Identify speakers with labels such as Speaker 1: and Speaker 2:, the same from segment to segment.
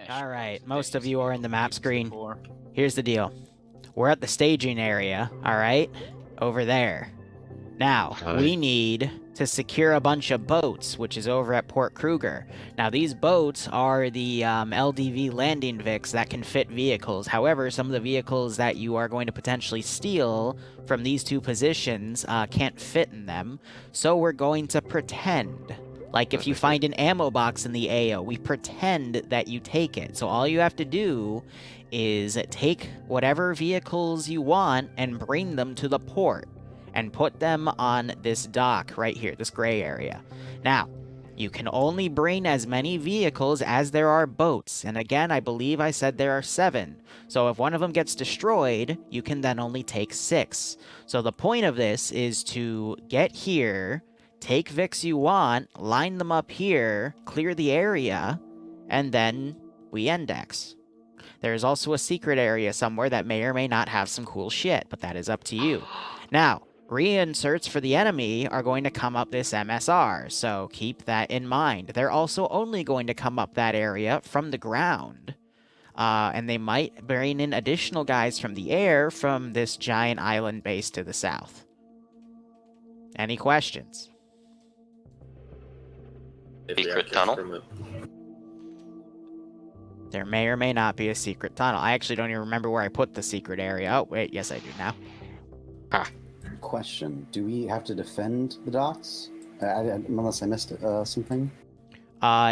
Speaker 1: Alright, most of you are in the map screen. Here's the deal. We're at the staging area, alright? Over there. Now, we need to secure a bunch of boats, which is over at Port Kruger. Now, these boats are the LDV landing Vics that can fit vehicles. However, some of the vehicles that you are going to potentially steal from these two positions can't fit in them. So we're going to pretend. Like if you find an ammo box in the AO, we pretend that you take it. So all you have to do is take whatever vehicles you want and bring them to the port. And put them on this dock right here, this gray area. Now, you can only bring as many vehicles as there are boats. And again, I believe I said there are 7. So if one of them gets destroyed, you can then only take 6. So the point of this is to get here, take Vics you want, line them up here, clear the area, and then we index. There is also a secret area somewhere that may or may not have some cool shit, but that is up to you. Now, reinserts for the enemy are going to come up this MSR, so keep that in mind. They're also only going to come up that area from the ground. And they might bring in additional guys from the air from this giant island base to the south. Any questions?
Speaker 2: Secret tunnel?
Speaker 1: There may or may not be a secret tunnel. I actually don't even remember where I put the secret area. Oh, wait, yes I do now.
Speaker 2: Ah.
Speaker 3: Question: do we have to defend the docks? Unless I missed something.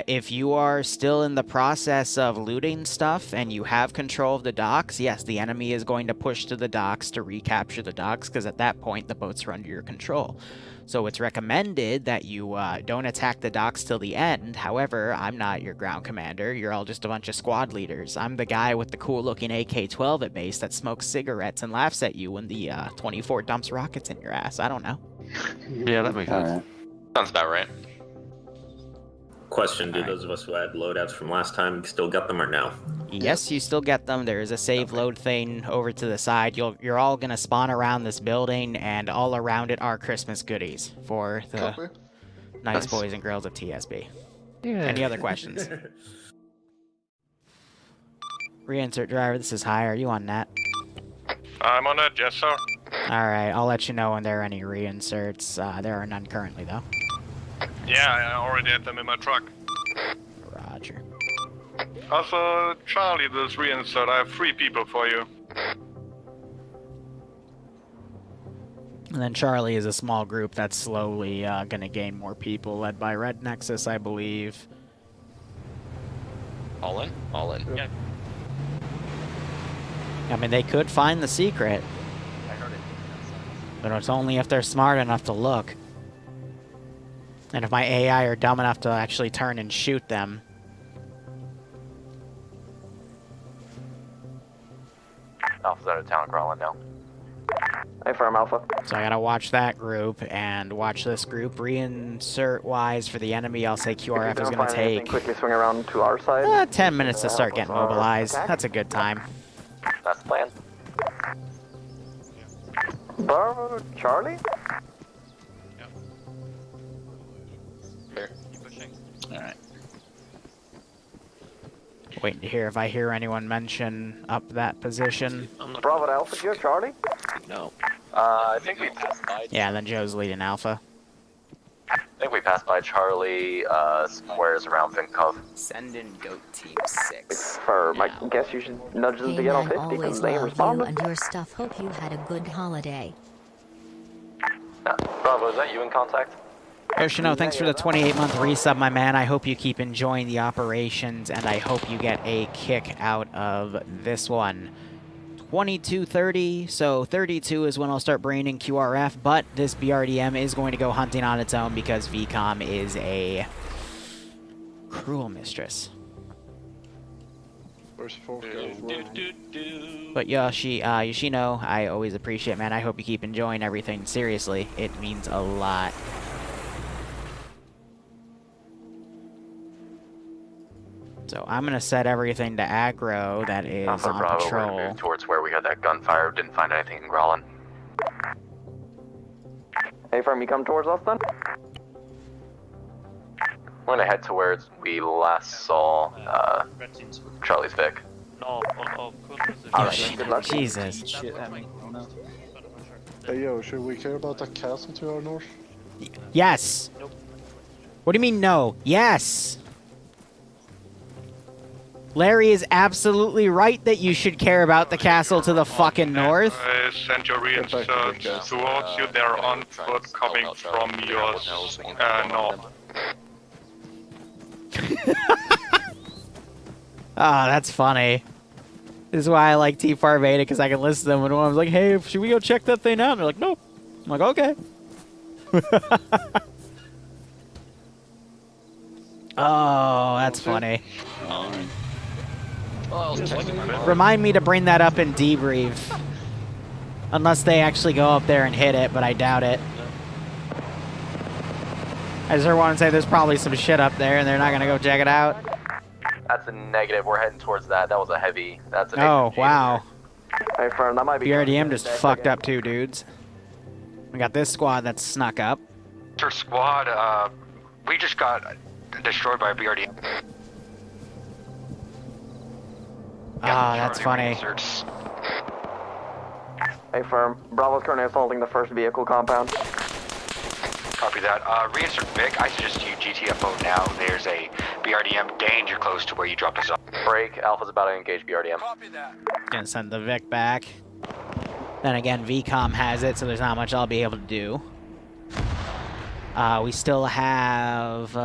Speaker 1: If you are still in the process of looting stuff and you have control of the docks, yes, the enemy is going to push to the docks to recapture the docks, because at that point the boats are under your control. So it's recommended that you don't attack the docks till the end. However, I'm not your ground commander. You're all just a bunch of squad leaders. I'm the guy with the cool-looking AK-12 at base that smokes cigarettes and laughs at you when the 24 dumps rockets in your ass. I don't know.
Speaker 2: Yeah, that makes sense.
Speaker 3: Right.
Speaker 2: Sounds about right.
Speaker 4: Question, do those of us who had loadouts from last time still get them or no?
Speaker 1: Yes, you still get them. There is a save load thing over to the side. You're all going to spawn around this building, and all around it are Christmas goodies for the nice boys and girls of TSB. Yeah. Any other questions? Reinsert driver, this is High. Are you on net?
Speaker 5: I'm on it, yes sir.
Speaker 1: Alright, I'll let you know when there are any reinserts. There are none currently, though.
Speaker 5: Yeah, I already had them in my truck.
Speaker 1: Roger.
Speaker 5: Also, Charlie, this reinsert, I have 3 people for you.
Speaker 1: And then Charlie is a small group that's slowly gonna gain more people, led by Red Nexus, I believe.
Speaker 2: All in? All in. Yeah.
Speaker 1: I mean, they could find the secret.
Speaker 2: I heard it.
Speaker 1: But it's only if they're smart enough to look. And if my AI are dumb enough to actually turn and shoot them.
Speaker 2: Alpha's out of town, crawling now.
Speaker 6: Hey, Farm Alpha.
Speaker 1: So I gotta watch that group and watch this group. Reinsert-wise for the enemy, I'll say QRF is gonna take
Speaker 6: Quickly swing around to our side.
Speaker 1: 10 minutes to start getting mobilized. That's a good time.
Speaker 2: That's the plan.
Speaker 6: Bravo, Charlie?
Speaker 2: Here. Keep pushing. Alright.
Speaker 1: Waiting to hear if I hear anyone mention up that position.
Speaker 6: Bravo to Alpha, do you have Charlie?
Speaker 2: No. I think we passed by.
Speaker 1: Yeah, then Joe's leading Alpha.
Speaker 2: I think we passed by Charlie, squares around Vinkov.
Speaker 7: Send in Goat Team 6.
Speaker 6: For my guess, you should nudge them to get on 50 because they ain't responding.
Speaker 8: And your stuff. Hope you had a good holiday.
Speaker 2: Bravo, is that you in contact?
Speaker 1: Yoshino, thanks for the 28-month resub, my man. I hope you keep enjoying the operations, and I hope you get a kick out of this one. 22:30, so 32 is when I'll start bringing in QRF, but this BRDM is going to go hunting on its own because VCOM is a cruel mistress. But Yoshino, I always appreciate, man. I hope you keep enjoying everything. Seriously, it means a lot. So I'm gonna set everything to aggro that is
Speaker 2: Alpha
Speaker 1: on
Speaker 2: Bravo,
Speaker 1: patrol.
Speaker 2: we're gonna move towards where we had that gunfire. Didn't find anything in Growlin.
Speaker 6: Hey, Farm, you come towards us then?
Speaker 2: We're gonna head to where we last saw Charlie's Vic.
Speaker 1: Jesus.
Speaker 9: Hey yo, should we care about that castle to our north?
Speaker 1: Yes. What do you mean no? Yes. Larry is absolutely right that you should care about the castle to the fucking north.
Speaker 5: I sent your reinserts towards you. They're on foot coming from your north.
Speaker 1: Ah, that's funny. This is why I like T-Far Beta, because I can listen to them when one's like, hey, should we go check that thing out? And they're like, nope. I'm like, okay. Oh, that's funny. Remind me to bring that up in Debrief. Unless they actually go up there and hit it, but I doubt it. I just heard one say there's probably some shit up there and they're not gonna go check it out.
Speaker 2: That's a negative. We're heading towards that. That was a heavy. That's a
Speaker 1: Oh, wow.
Speaker 6: Hey, firm, that might be.
Speaker 1: BRDM just fucked up too, dudes. We got this squad that's snuck up.
Speaker 10: Our squad, we just got destroyed by a BRDM.
Speaker 1: Ah, that's funny.
Speaker 6: Hey, firm. Bravo's currently assaulting the first vehicle compound.
Speaker 10: Copy that. Reinsert Vic, I suggest you GTFO now. There's a BRDM danger close to where you dropped us off.
Speaker 2: Break. Alpha's about to engage BRDM.
Speaker 10: Copy that.
Speaker 1: Gonna send the Vic back. Then again, VCOM has it, so there's not much I'll be able to do. We still have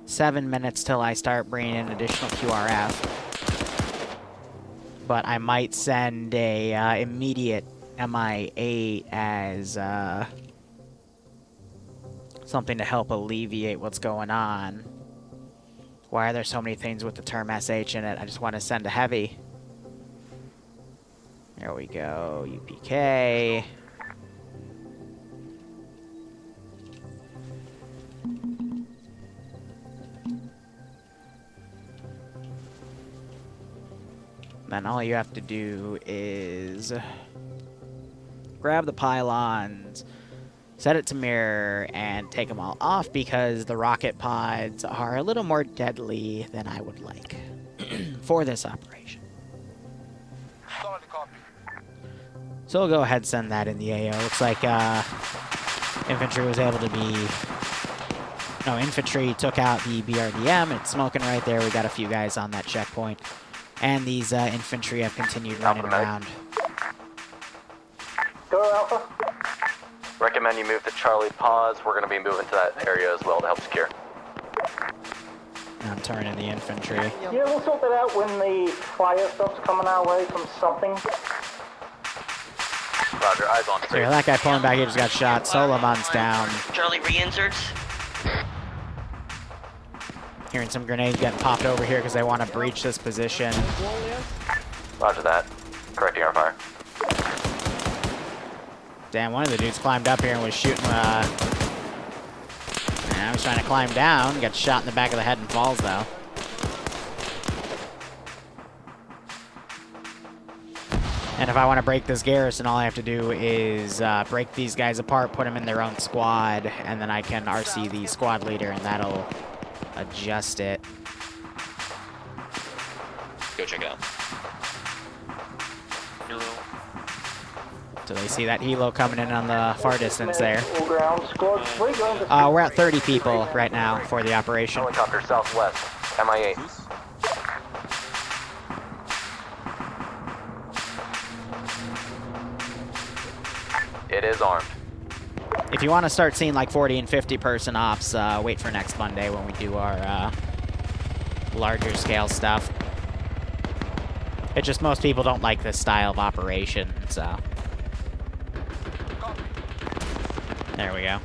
Speaker 1: 7 minutes till I start bringing in additional QRF. But I might send a immediate MI8 as something to help alleviate what's going on. Why are there so many things with the term SH in it? I just want to send a heavy. There we go, UPK. Then all you have to do is grab the pylons, set it to mirror, and take them all off because the rocket pods are a little more deadly than I would like for this operation. So we'll go ahead and send that in the AO. Looks like infantry was able to be... No, infantry took out the BRDM. It's smoking right there. We got a few guys on that checkpoint. And these infantry have continued running around.
Speaker 6: Go, Alpha.
Speaker 2: Recommend you move to Charlie Pause. We're going to be moving to that area as well to help secure.
Speaker 1: I'm turning the infantry.
Speaker 11: Yeah, we'll sort that out when the fire stuff's coming our way from something.
Speaker 2: Roger, eyes on.
Speaker 1: So that guy pulling back here just got shot. Solomon's down.
Speaker 12: Charlie reinserts.
Speaker 1: Hearing some grenades getting popped over here because they want to breach this position.
Speaker 2: Roger that. Correcting our fire.
Speaker 1: Damn, one of the dudes climbed up here and was shooting. I was trying to climb down. Got shot in the back of the head and falls, though. And if I want to break this garrison, all I have to do is break these guys apart, put them in their own squad, and then I can RC the squad leader, and that'll adjust it.
Speaker 7: Go check it out.
Speaker 1: So they see that helo coming in on the far distance there.
Speaker 11: We're
Speaker 1: We're at 30 people right now for the operation.
Speaker 2: Helicopter southwest, MI8. It is armed.
Speaker 1: If you want to start seeing like 40 and 50 person ops, wait for next Monday when we do our larger scale stuff. It's just most people don't like this style of operation, so. There we go.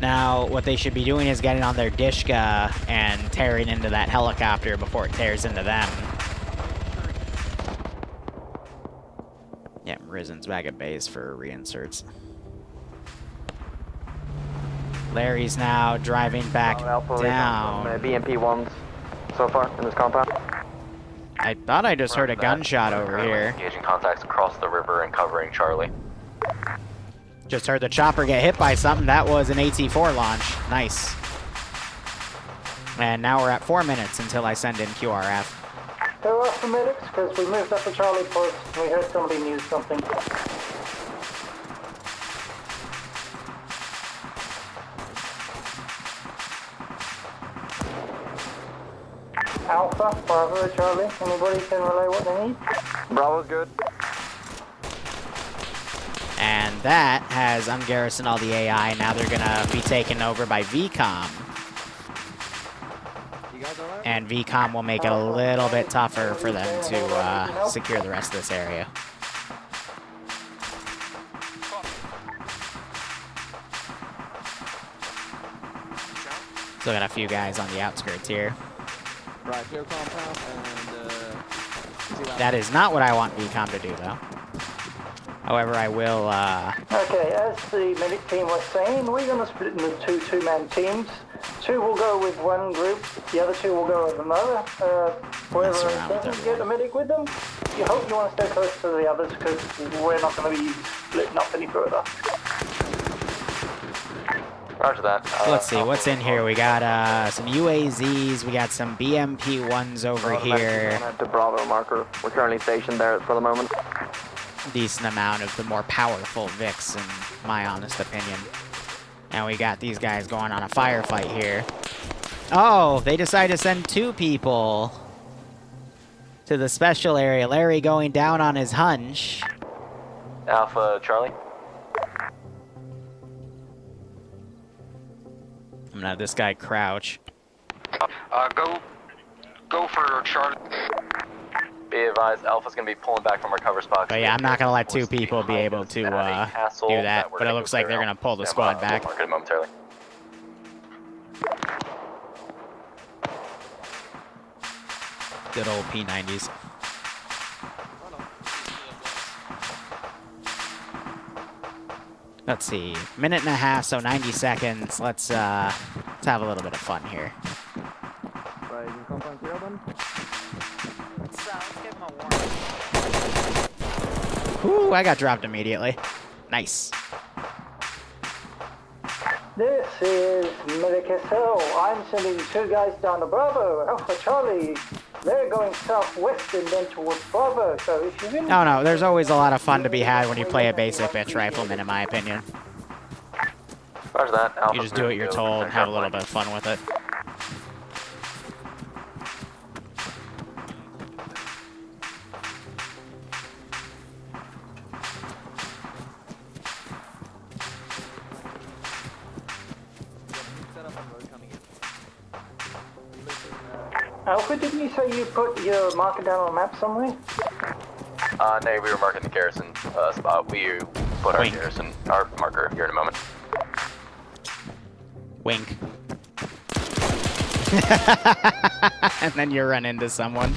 Speaker 1: Now, what they should be doing is getting on their Dishka and tearing into that helicopter before it tears into them. Yeah, Risen's back at base for reinserts. Larry's now driving back down.
Speaker 6: BMP ones so far in this compound.
Speaker 1: I thought I just heard a gunshot over here.
Speaker 2: Engaging contacts across the river and covering Charlie.
Speaker 1: Just heard the chopper get hit by something. That was an AT-4 launch. Nice. And now we're at 4 minutes until I send in QRF.
Speaker 11: There are some medics, because we moved up to Charlie Post. We heard somebody knew something. Alpha, Bravo, Charlie. Anybody can relay what they need?
Speaker 6: Bravo's good.
Speaker 1: And that has ungarrisoned all the AI. Now they're gonna be taken over by VCOM. And VCOM will make it a little bit tougher for them to secure the rest of this area. Still got a few guys on the outskirts here.
Speaker 12: Right, clear compound and
Speaker 1: That is not what I want VCOM to do, though. However, I will,
Speaker 11: Okay, as the medic team was saying, we're going to split into two-man teams. Two will go with one group, the other two will go with another. Whoever doesn't get a medic with them, you hope you want to stay close to the others, because we're not going to be splitting up any further.
Speaker 2: Roger that.
Speaker 1: Let's see, what's in here? We got some UAZs, we got some BMP-1s over here.
Speaker 6: The Bravo marker. We're currently stationed there for the moment.
Speaker 1: Decent amount of the more powerful Vics, in my honest opinion. And we got these guys going on a firefight here. Oh, they decided to send 2 people to the special area. Larry going down on his hunch.
Speaker 2: Alpha, Charlie.
Speaker 1: I'm gonna have this guy crouch.
Speaker 10: Go for Charlie.
Speaker 2: Be advised, Alpha's gonna be pulling back from our cover spot.
Speaker 1: But yeah, I'm not gonna let 2 people be able to do that. But it looks like they're gonna pull the squad back.
Speaker 2: Mark it momentarily.
Speaker 1: Good old P90s. Let's see, minute and a half, so 90 seconds. Let's have a little bit of fun here.
Speaker 12: right, you compound clear then?
Speaker 7: Let's give him a warning.
Speaker 1: Ooh, I got dropped immediately. Nice.
Speaker 11: This is Medic SL. I'm sending 2 guys down to Bravo, Alpha Charlie. They're going southwest and then towards Bravo, so if you're in...
Speaker 1: No, there's always a lot of fun to be had when you play a basic bitch rifleman, in my opinion.
Speaker 2: Roger that. Alpha's
Speaker 1: You just do what you're told and have a little bit of fun with it.
Speaker 11: Alpha, didn't you say you put your marker down on a map somewhere?
Speaker 2: No, we were marking the garrison spot. We put our garrison, our marker here in a moment.
Speaker 1: Wink. And then you run into someone.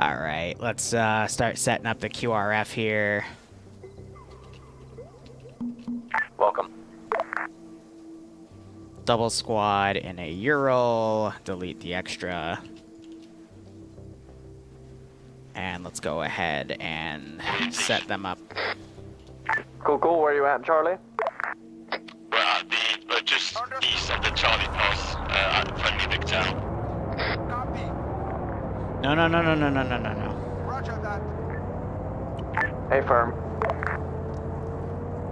Speaker 1: Alright, let's start setting up the QRF here.
Speaker 2: Welcome.
Speaker 1: Double squad in a Ural. Delete the extra. And let's go ahead and set them up.
Speaker 6: Cool. Where are you at, Charlie?
Speaker 5: We're at the just east of the Charlie post at friendly Big Town.
Speaker 1: No.
Speaker 12: Roger that.
Speaker 6: Hey, firm.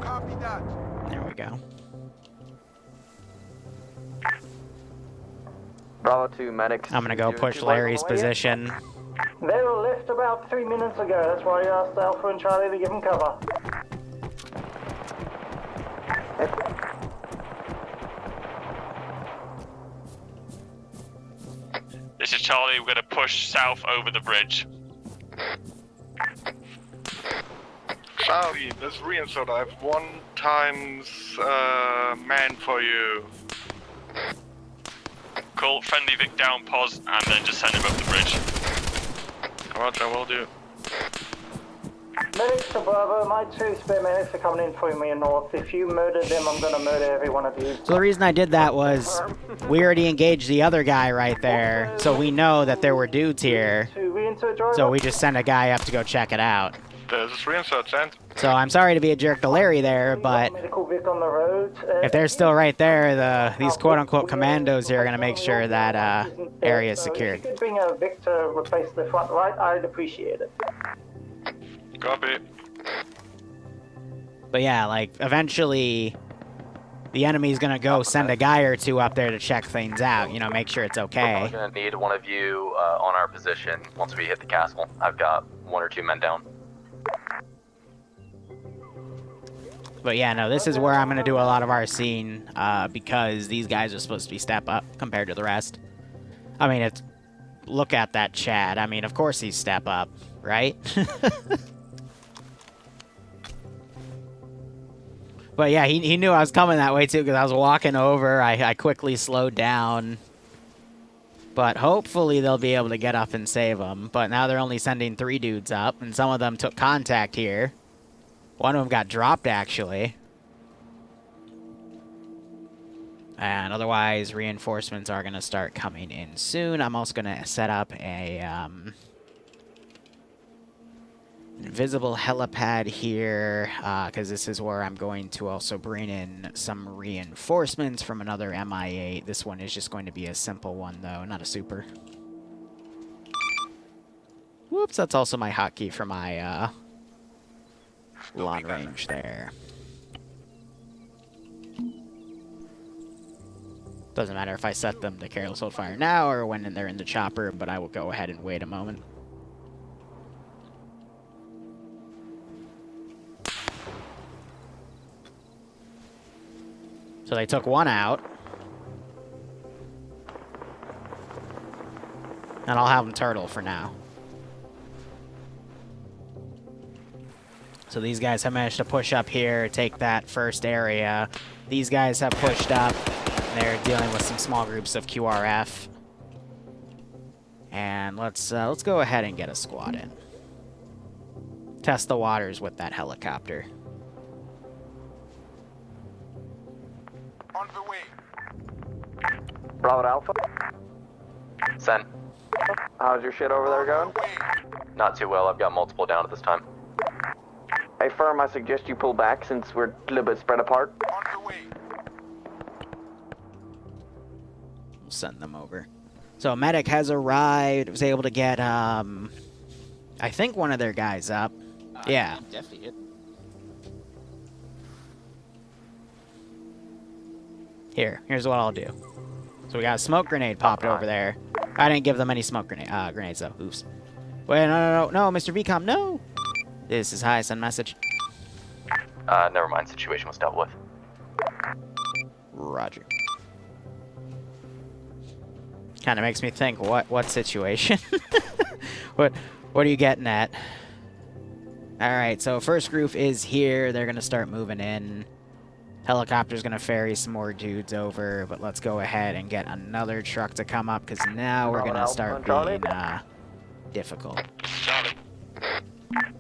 Speaker 12: Copy that.
Speaker 1: There we go.
Speaker 6: Bravo 2 medics.
Speaker 1: I'm gonna go push Larry's position.
Speaker 11: They were left about 3 minutes ago. That's why I asked Alpha and Charlie to give them cover.
Speaker 5: This is Charlie. We're gonna push south over the bridge. Charlie, let's reinsert. I have 1 times man for you. Cool. Friendly Vic down, pause, and then just send him up the bridge. Roger, will do.
Speaker 11: Medics to Bravo, my 2 spare medics are coming in from me north. If you murder them, I'm gonna murder every one of you.
Speaker 1: So the reason I did that was we already engaged the other guy right there, so we know that there were dudes here. So we just sent a guy up to go check it out.
Speaker 5: This is reinsert, sent.
Speaker 1: So I'm sorry to be a jerk to Larry there, but
Speaker 11: Medical Vic on the road.
Speaker 1: if they're still right there, these quote-unquote commandos here are going to make sure that area is secured.
Speaker 11: If you could bring a Vic to replace the front right, I'd appreciate it.
Speaker 5: Copy.
Speaker 1: But yeah, like, eventually the enemy's going to go send a guy or two up there to check things out, you know, make sure it's okay.
Speaker 2: We're going to need one of you on our position once we hit the castle. I've got 1 or 2 men down.
Speaker 1: But yeah, no, this is where I'm going to do a lot of our scene, because these guys are supposed to be step up compared to the rest. I mean, look at that Chad. I mean, of course he's step up, right? But yeah, he knew I was coming that way too, because I was walking over. I quickly slowed down. But hopefully they'll be able to get up and save him. But now they're only sending 3 dudes up, and some of them took contact here. One of them got dropped, actually. And otherwise, reinforcements are going to start coming in soon. I'm also going to set up a invisible helipad here, because this is where I'm going to also bring in some reinforcements from another MI8. This one is just going to be a simple one, though, not a super. Whoops, that's also my hotkey for my long range there. Doesn't matter if I set them to careless hold fire now or when they're in the chopper, but I will go ahead and wait a moment. So they took one out. And I'll have them turtle for now. So these guys have managed to push up here, take that first area. These guys have pushed up. They're dealing with some small groups of QRF. And let's go ahead and get a squad in. Test the waters with that helicopter.
Speaker 10: On the way.
Speaker 6: Bravo Alpha.
Speaker 2: Send.
Speaker 6: How's your shit over there going?
Speaker 2: Not too well. I've got multiple down at this time.
Speaker 6: Hey, firm, I suggest you pull back since we're a little bit spread apart.
Speaker 10: On the way.
Speaker 1: We'll send them over. So a medic has arrived. Was able to get, I think one of their guys up. Yeah.
Speaker 12: Definitely hit.
Speaker 1: Here's what I'll do. So we got a smoke grenade popped over there. I didn't give them any smoke grenades though. Oops. Wait, no, Mr. VCOM, no! This is high, send message.
Speaker 2: Never mind, situation was dealt with.
Speaker 1: Roger. Kind of makes me think, what situation? What are you getting at? Alright, so first group is here. They're going to start moving in. Helicopter's going to ferry some more dudes over, but let's go ahead and get another truck to come up, because now we're going to start being difficult.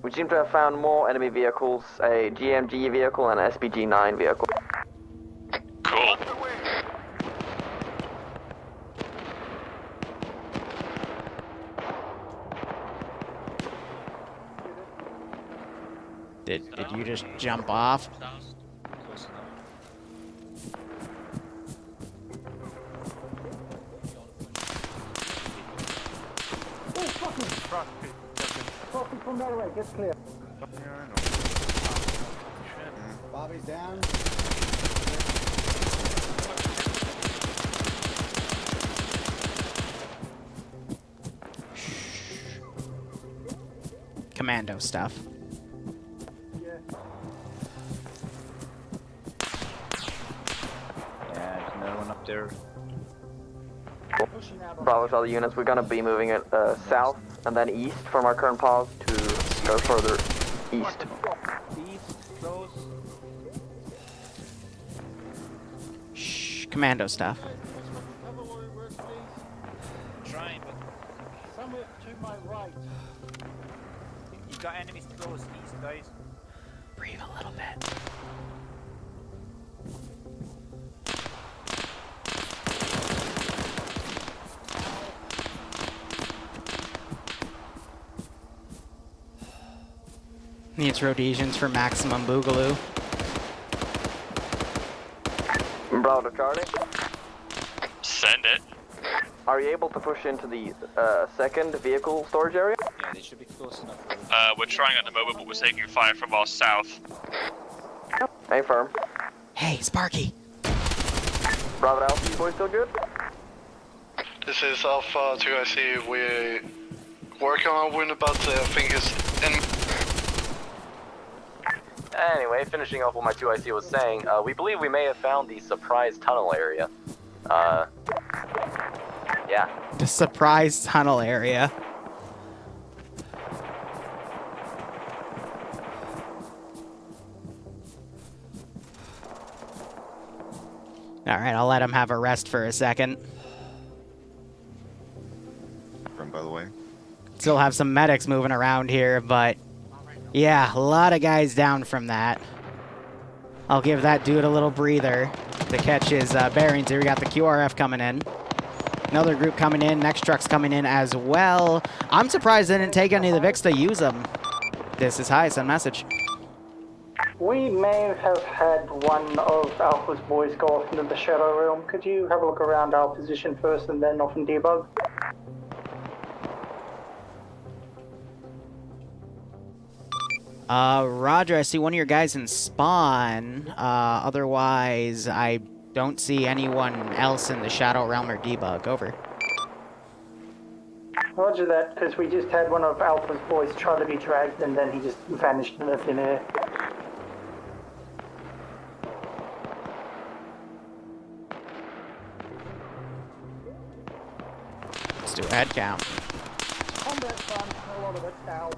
Speaker 6: We seem to have found more enemy vehicles, a GMG vehicle and an SPG-9 vehicle.
Speaker 5: Cool.
Speaker 1: Did you just jump off?
Speaker 11: Copy from that way, get clear.
Speaker 3: Bobby's down.
Speaker 1: Commando stuff.
Speaker 12: Yeah, there's another one up there.
Speaker 6: Bravo to all the units, we're gonna be moving it south and then east from our current pause to go further east.
Speaker 1: Shh, commando stuff.
Speaker 12: Trying, but
Speaker 11: Somewhere to my right.
Speaker 12: you got enemies close east, guys.
Speaker 1: Breathe a little bit. Needs Rhodesians for maximum boogaloo.
Speaker 6: Bravo to Charlie.
Speaker 5: Send it.
Speaker 6: Are you able to push into the second vehicle storage area?
Speaker 12: Yeah, they should be close enough.
Speaker 5: We're trying at the moment, but we're taking fire from our south.
Speaker 6: Hey, firm.
Speaker 1: Hey, Sparky.
Speaker 6: Bravo to Alpha, you boys still good?
Speaker 9: This is Alpha 2, I see we working on wind, but I think it's in.
Speaker 2: Anyway, finishing off what my 2IC was saying, we believe we may have found the surprise tunnel area. Yeah.
Speaker 1: The surprise tunnel area. Alright, I'll let him have a rest for a second.
Speaker 13: By the way.
Speaker 1: Still have some medics moving around here, but yeah, a lot of guys down from that. I'll give that dude a little breather to catch his bearings here. We got the QRF coming in. Another group coming in. Next truck's coming in as well. I'm surprised they didn't take any of the Vics to use them. This is high, send message.
Speaker 11: We may have had one of Alpha's boys go off into the Shadow Realm. Could you have a look around our position first and then off and debug?
Speaker 1: Roger, I see one of your guys in spawn. Otherwise, I don't see anyone else in the Shadow Realm or debug. Over.
Speaker 11: Roger that, because we just had one of Alpha's boys try to be dragged and then he just vanished in the thin air.
Speaker 1: Let's do a head count.
Speaker 11: Combat fun, a lot of it, ow.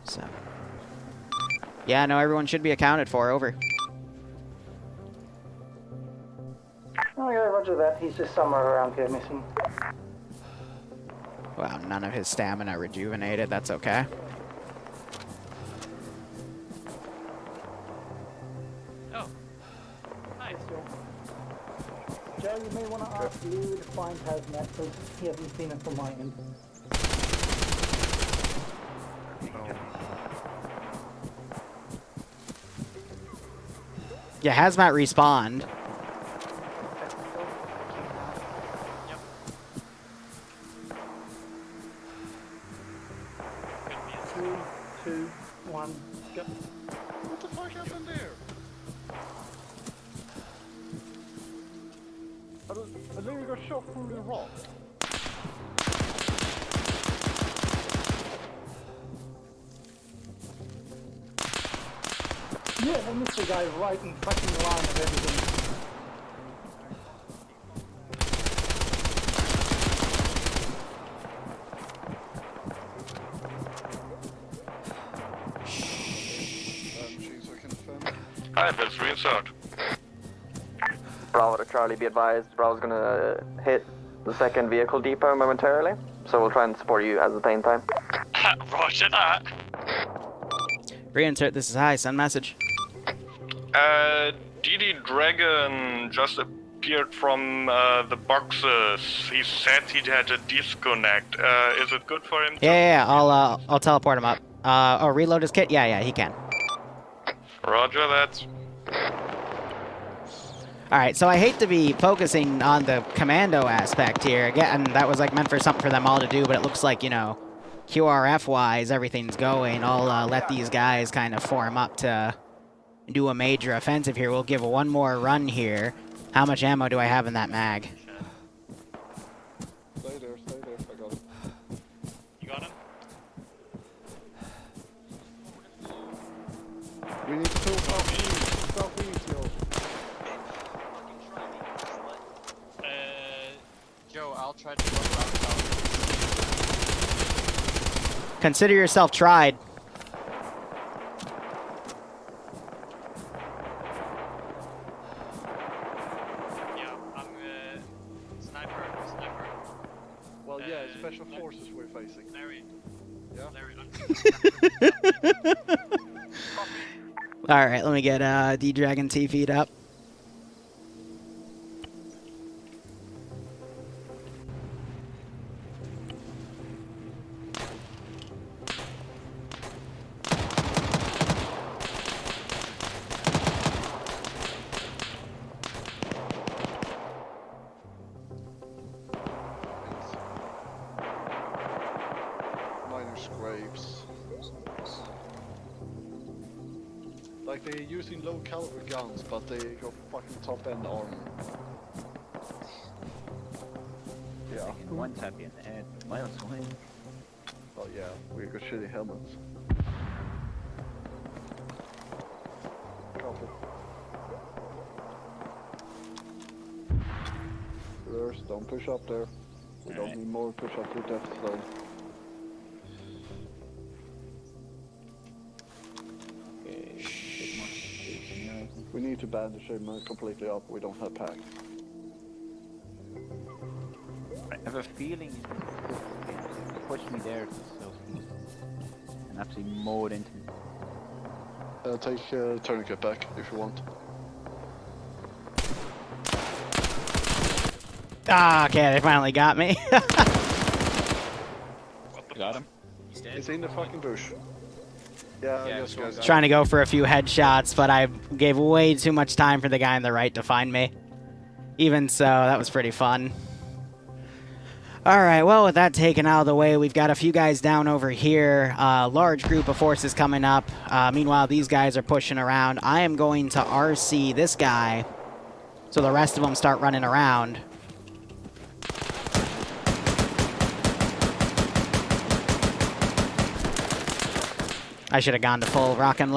Speaker 1: So. Yeah, no, everyone should be accounted for. Over.
Speaker 11: Okay, roger that. He's just somewhere around here missing.
Speaker 1: Wow, none of his stamina rejuvenated. That's okay.
Speaker 12: Oh. Nice.
Speaker 11: Joe, you may want to ask Liru to find Hazmat, because he hasn't seen it from my end.
Speaker 1: Yeah, Hazmat respawned.
Speaker 11: Three, two, one, go.
Speaker 9: What the fuck happened there? I think we got shot through the rock.
Speaker 11: Yeah, they missed the guy right in fucking line of everything.
Speaker 5: Alright, let's reinsert.
Speaker 6: Bravo to Charlie, be advised. Bravo's gonna hit the second vehicle depot momentarily, so we'll try and support you at the same time.
Speaker 5: Roger that.
Speaker 1: Reinsert, this is high, send message.
Speaker 5: DD Dragon just appeared from the boxes. He said he had a disconnect. Is it good for him?
Speaker 1: Yeah, I'll teleport him up. Oh, reload his kit? Yeah, he can.
Speaker 5: Roger that.
Speaker 1: Alright, so I hate to be focusing on the commando aspect here. Again, that was like meant for something for them all to do, but it looks like, you know, QRF-wise, everything's going. I'll let these guys kind of form up to do a major offensive here. We'll give one more run here. How much ammo do I have in that mag?
Speaker 9: Stay there, I got it.
Speaker 5: You got him?
Speaker 9: We need to pull southeast, yo.
Speaker 12: Joe, I'll try to go around south.
Speaker 1: Consider yourself tried.
Speaker 12: Yeah, I'm sniper.
Speaker 9: Well, yeah, special forces we're facing.
Speaker 12: Larry.
Speaker 9: Yeah.
Speaker 12: Larry,
Speaker 1: Alright, let me get D-Dragon T-feed up.
Speaker 9: they're using low caliber guns, but they got fucking top end armor. Yeah.
Speaker 12: One tap you in the head, miles away.
Speaker 9: Oh yeah, we got shitty helmets. Copy. Reverse, don't push up there. We don't need more push up to death zone. We need to bandage him completely up. We don't have packs.
Speaker 12: I have a feeling he pushed me there so and absolutely mowed into me.
Speaker 9: Take tourniquet back if you want.
Speaker 1: Ah, okay, they finally got me.
Speaker 12: Got him?
Speaker 9: He's in the fucking bush. Yeah, yes, guys.
Speaker 1: Trying to go for a few headshots, but I gave way too much time for the guy on the right to find me. Even so, that was pretty fun. Alright, well, with that taken out of the way, we've got a few guys down over here. Large group of forces coming up. Meanwhile, these guys are pushing around. I am going to RC this guy, so the rest of them start running around. I should have gone to full rock and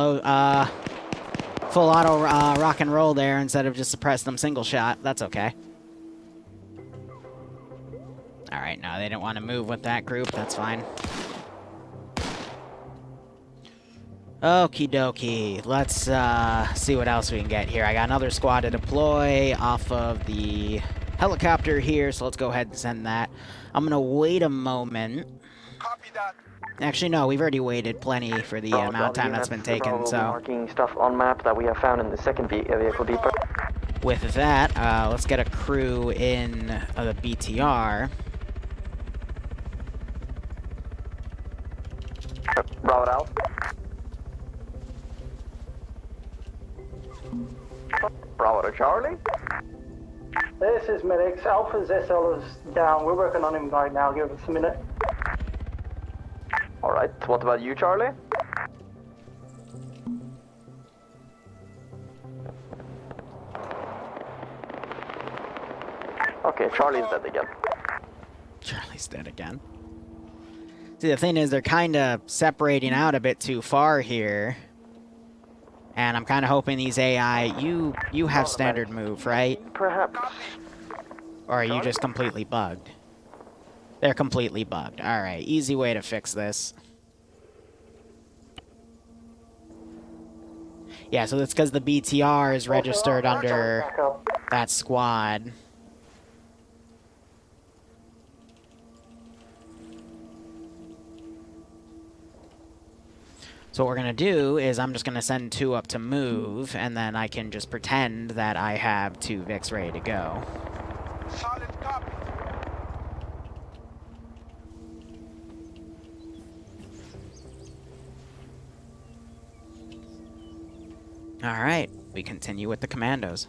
Speaker 1: full auto rock and roll there instead of just suppressed them single shot. That's okay. All right, no, they didn't want to move with that group. That's fine. Okie dokie. Let's see what else we can get here. I got another squad to deploy off of the helicopter here, so let's go ahead and send that. I'm gonna wait a moment.
Speaker 10: Copy that.
Speaker 1: Actually, no, we've already waited plenty for the amount of time that's been taken, so...
Speaker 6: marking stuff on map that we have found in the second vehicle depot.
Speaker 1: With that, let's get a crew in the BTR.
Speaker 6: Bravo Alpha. Bravo to Charlie.
Speaker 11: This is medics. Alpha's SL is down. We're working on him right now. Give us a minute.
Speaker 6: Alright, what about you, Charlie? Okay, Charlie's dead again.
Speaker 1: Charlie's dead again. See, the thing is, they're kind of separating out a bit too far here. And I'm kind of hoping these AI... You have standard move, right?
Speaker 6: Perhaps.
Speaker 1: Or are you just completely bugged? They're completely bugged. Alright, easy way to fix this. Yeah, so that's because the BTR is registered under that squad. So what we're going to do is I'm just going to send 2 up to move, and then I can just pretend that I have 2 Vics ready to go.
Speaker 10: Solid copy.
Speaker 1: Alright, we continue with the commandos.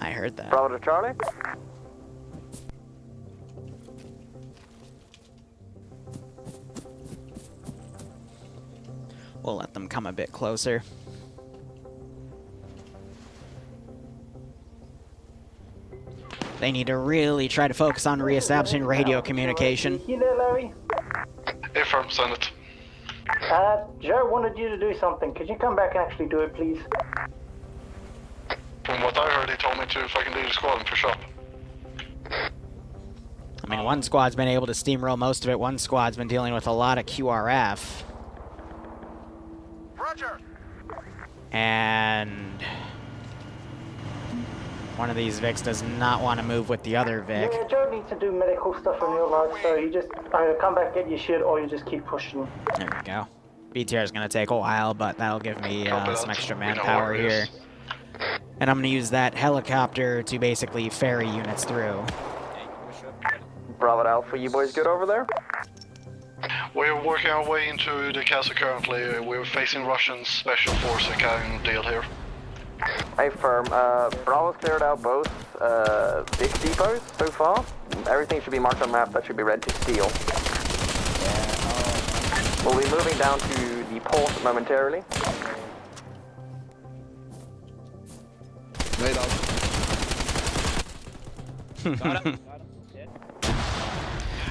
Speaker 1: I heard that.
Speaker 6: Bravo to Charlie.
Speaker 1: We'll let them come a bit closer. They need to really try to focus on reestablishing radio communication.
Speaker 11: You there, Larry?
Speaker 9: Affirm, send it.
Speaker 11: Joe wanted you to do something. Could you come back and actually do it, please?
Speaker 9: From what I heard, he told me to fucking lead the squad and push up.
Speaker 1: I mean, one squad's been able to steamroll most of it. One squad's been dealing with a lot of QRF.
Speaker 10: Roger.
Speaker 1: And one of these Vics does not want to move with the other Vic.
Speaker 11: Yeah, Joe needs to do medical stuff in real life, so you just either come back, get your shit, or you just keep pushing.
Speaker 1: There we go. BTR is going to take a while, but that'll give me some extra manpower here. And I'm going to use that helicopter to basically ferry units through.
Speaker 6: Bravo Alpha, you boys good over there?
Speaker 9: We're working our way into the castle currently. We're facing Russian special forces kind of deal here.
Speaker 6: Affirm. Bravo's cleared out both big depots so far. everything should be marked on the map. That should be ready to steal. We'll be moving down to the port momentarily.
Speaker 9: Made out.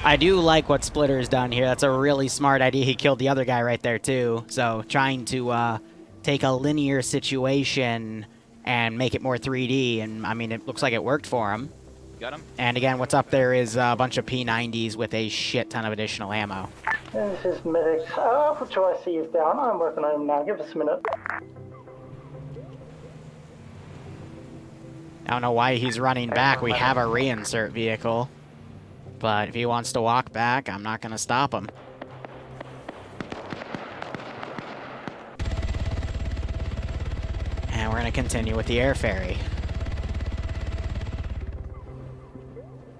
Speaker 1: I do like what Splitter's done here. That's a really smart idea. He killed the other guy right there, too. So, trying to take a linear situation and make it more 3D. And, I mean, it looks like it worked for him.
Speaker 12: Got him.
Speaker 1: And, again, what's up there is a bunch of P90s with a shit ton of additional ammo.
Speaker 11: This is medics. Alpha 2IC is down. I'm working on him now. Give us a minute.
Speaker 1: I don't know why he's running back. We have a reinsert vehicle. But if he wants to walk back, I'm not going to stop him. And we're going to continue with the air ferry.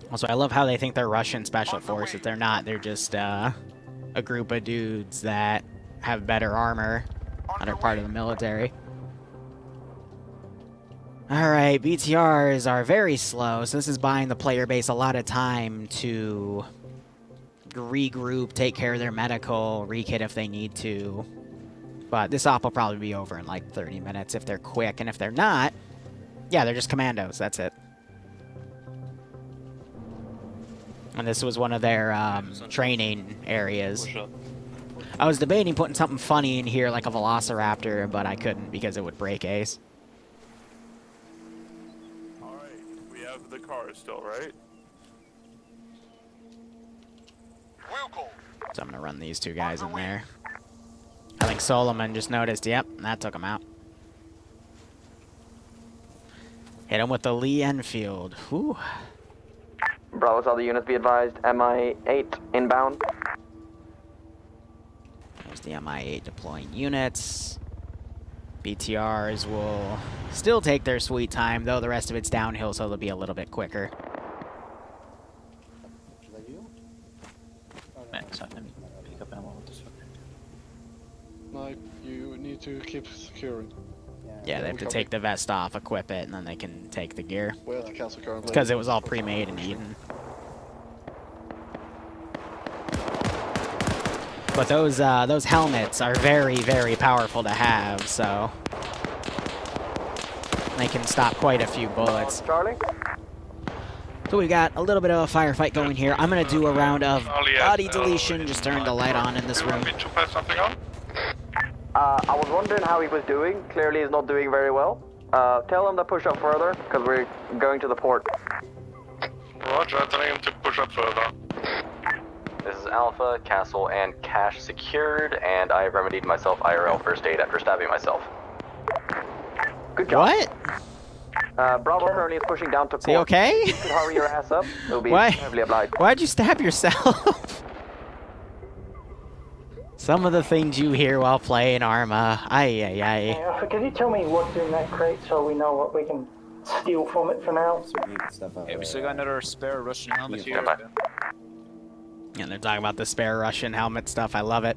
Speaker 1: Also, I love how they think they're Russian special forces. They're not. They're just a group of dudes that have better armor and are part of the military. Alright, BTRs are very slow, so this is buying the player base a lot of time to regroup, take care of their medical, rekit if they need to. But this op will probably be over in like 30 minutes if they're quick, and if they're not, yeah, they're just commandos, that's it. And this was one of their training areas. I was debating putting something funny in here like a velociraptor, but I couldn't because it would break Ace.
Speaker 14: The car is still right.
Speaker 1: So I'm gonna run these two guys in there. I think Solomon just noticed. Yep, that took him out. Hit him with the Lee Enfield. Whew.
Speaker 6: Bravo's other units be advised. MI8 inbound.
Speaker 1: There's the MI8 deploying units. BTRs will still take their sweet time, though the rest of it's downhill, so they'll be a little bit quicker.
Speaker 12: Man, so let me pick up ammo with this one.
Speaker 9: No, you need to keep securing.
Speaker 1: Yeah, they have to take the vest off, equip it, and then they can take the gear.
Speaker 9: We have to cancel currently.
Speaker 1: It's because it was all pre-made in Eden. But those helmets are very, very powerful to have, so they can stop quite a few bullets.
Speaker 6: Charlie?
Speaker 1: So we got a little bit of a firefight going here. I'm gonna do a round of body deletion. Just turn the light on in this room.
Speaker 6: I was wondering how he was doing. Clearly he's not doing very well. Tell him to push up further, because we're going to the port.
Speaker 5: Roger, telling him to push up further.
Speaker 2: This is Alpha, Castle, and Cache secured, and I have remedied myself IRL first aid after stabbing myself.
Speaker 6: Good job.
Speaker 1: What?
Speaker 6: Bravo currently is pushing down to port.
Speaker 1: Is he okay?
Speaker 6: You can hurry your ass up. It'll be
Speaker 1: Why?
Speaker 6: heavily obliged.
Speaker 1: Why'd you stab yourself? Some of the things you hear while playing Arma. Ay.
Speaker 11: Can you tell me what's in that crate so we know what we can steal from it for now?
Speaker 12: Okay, we still got another spare Russian helmet here.
Speaker 1: And they're talking about the spare Russian helmet stuff. I love it.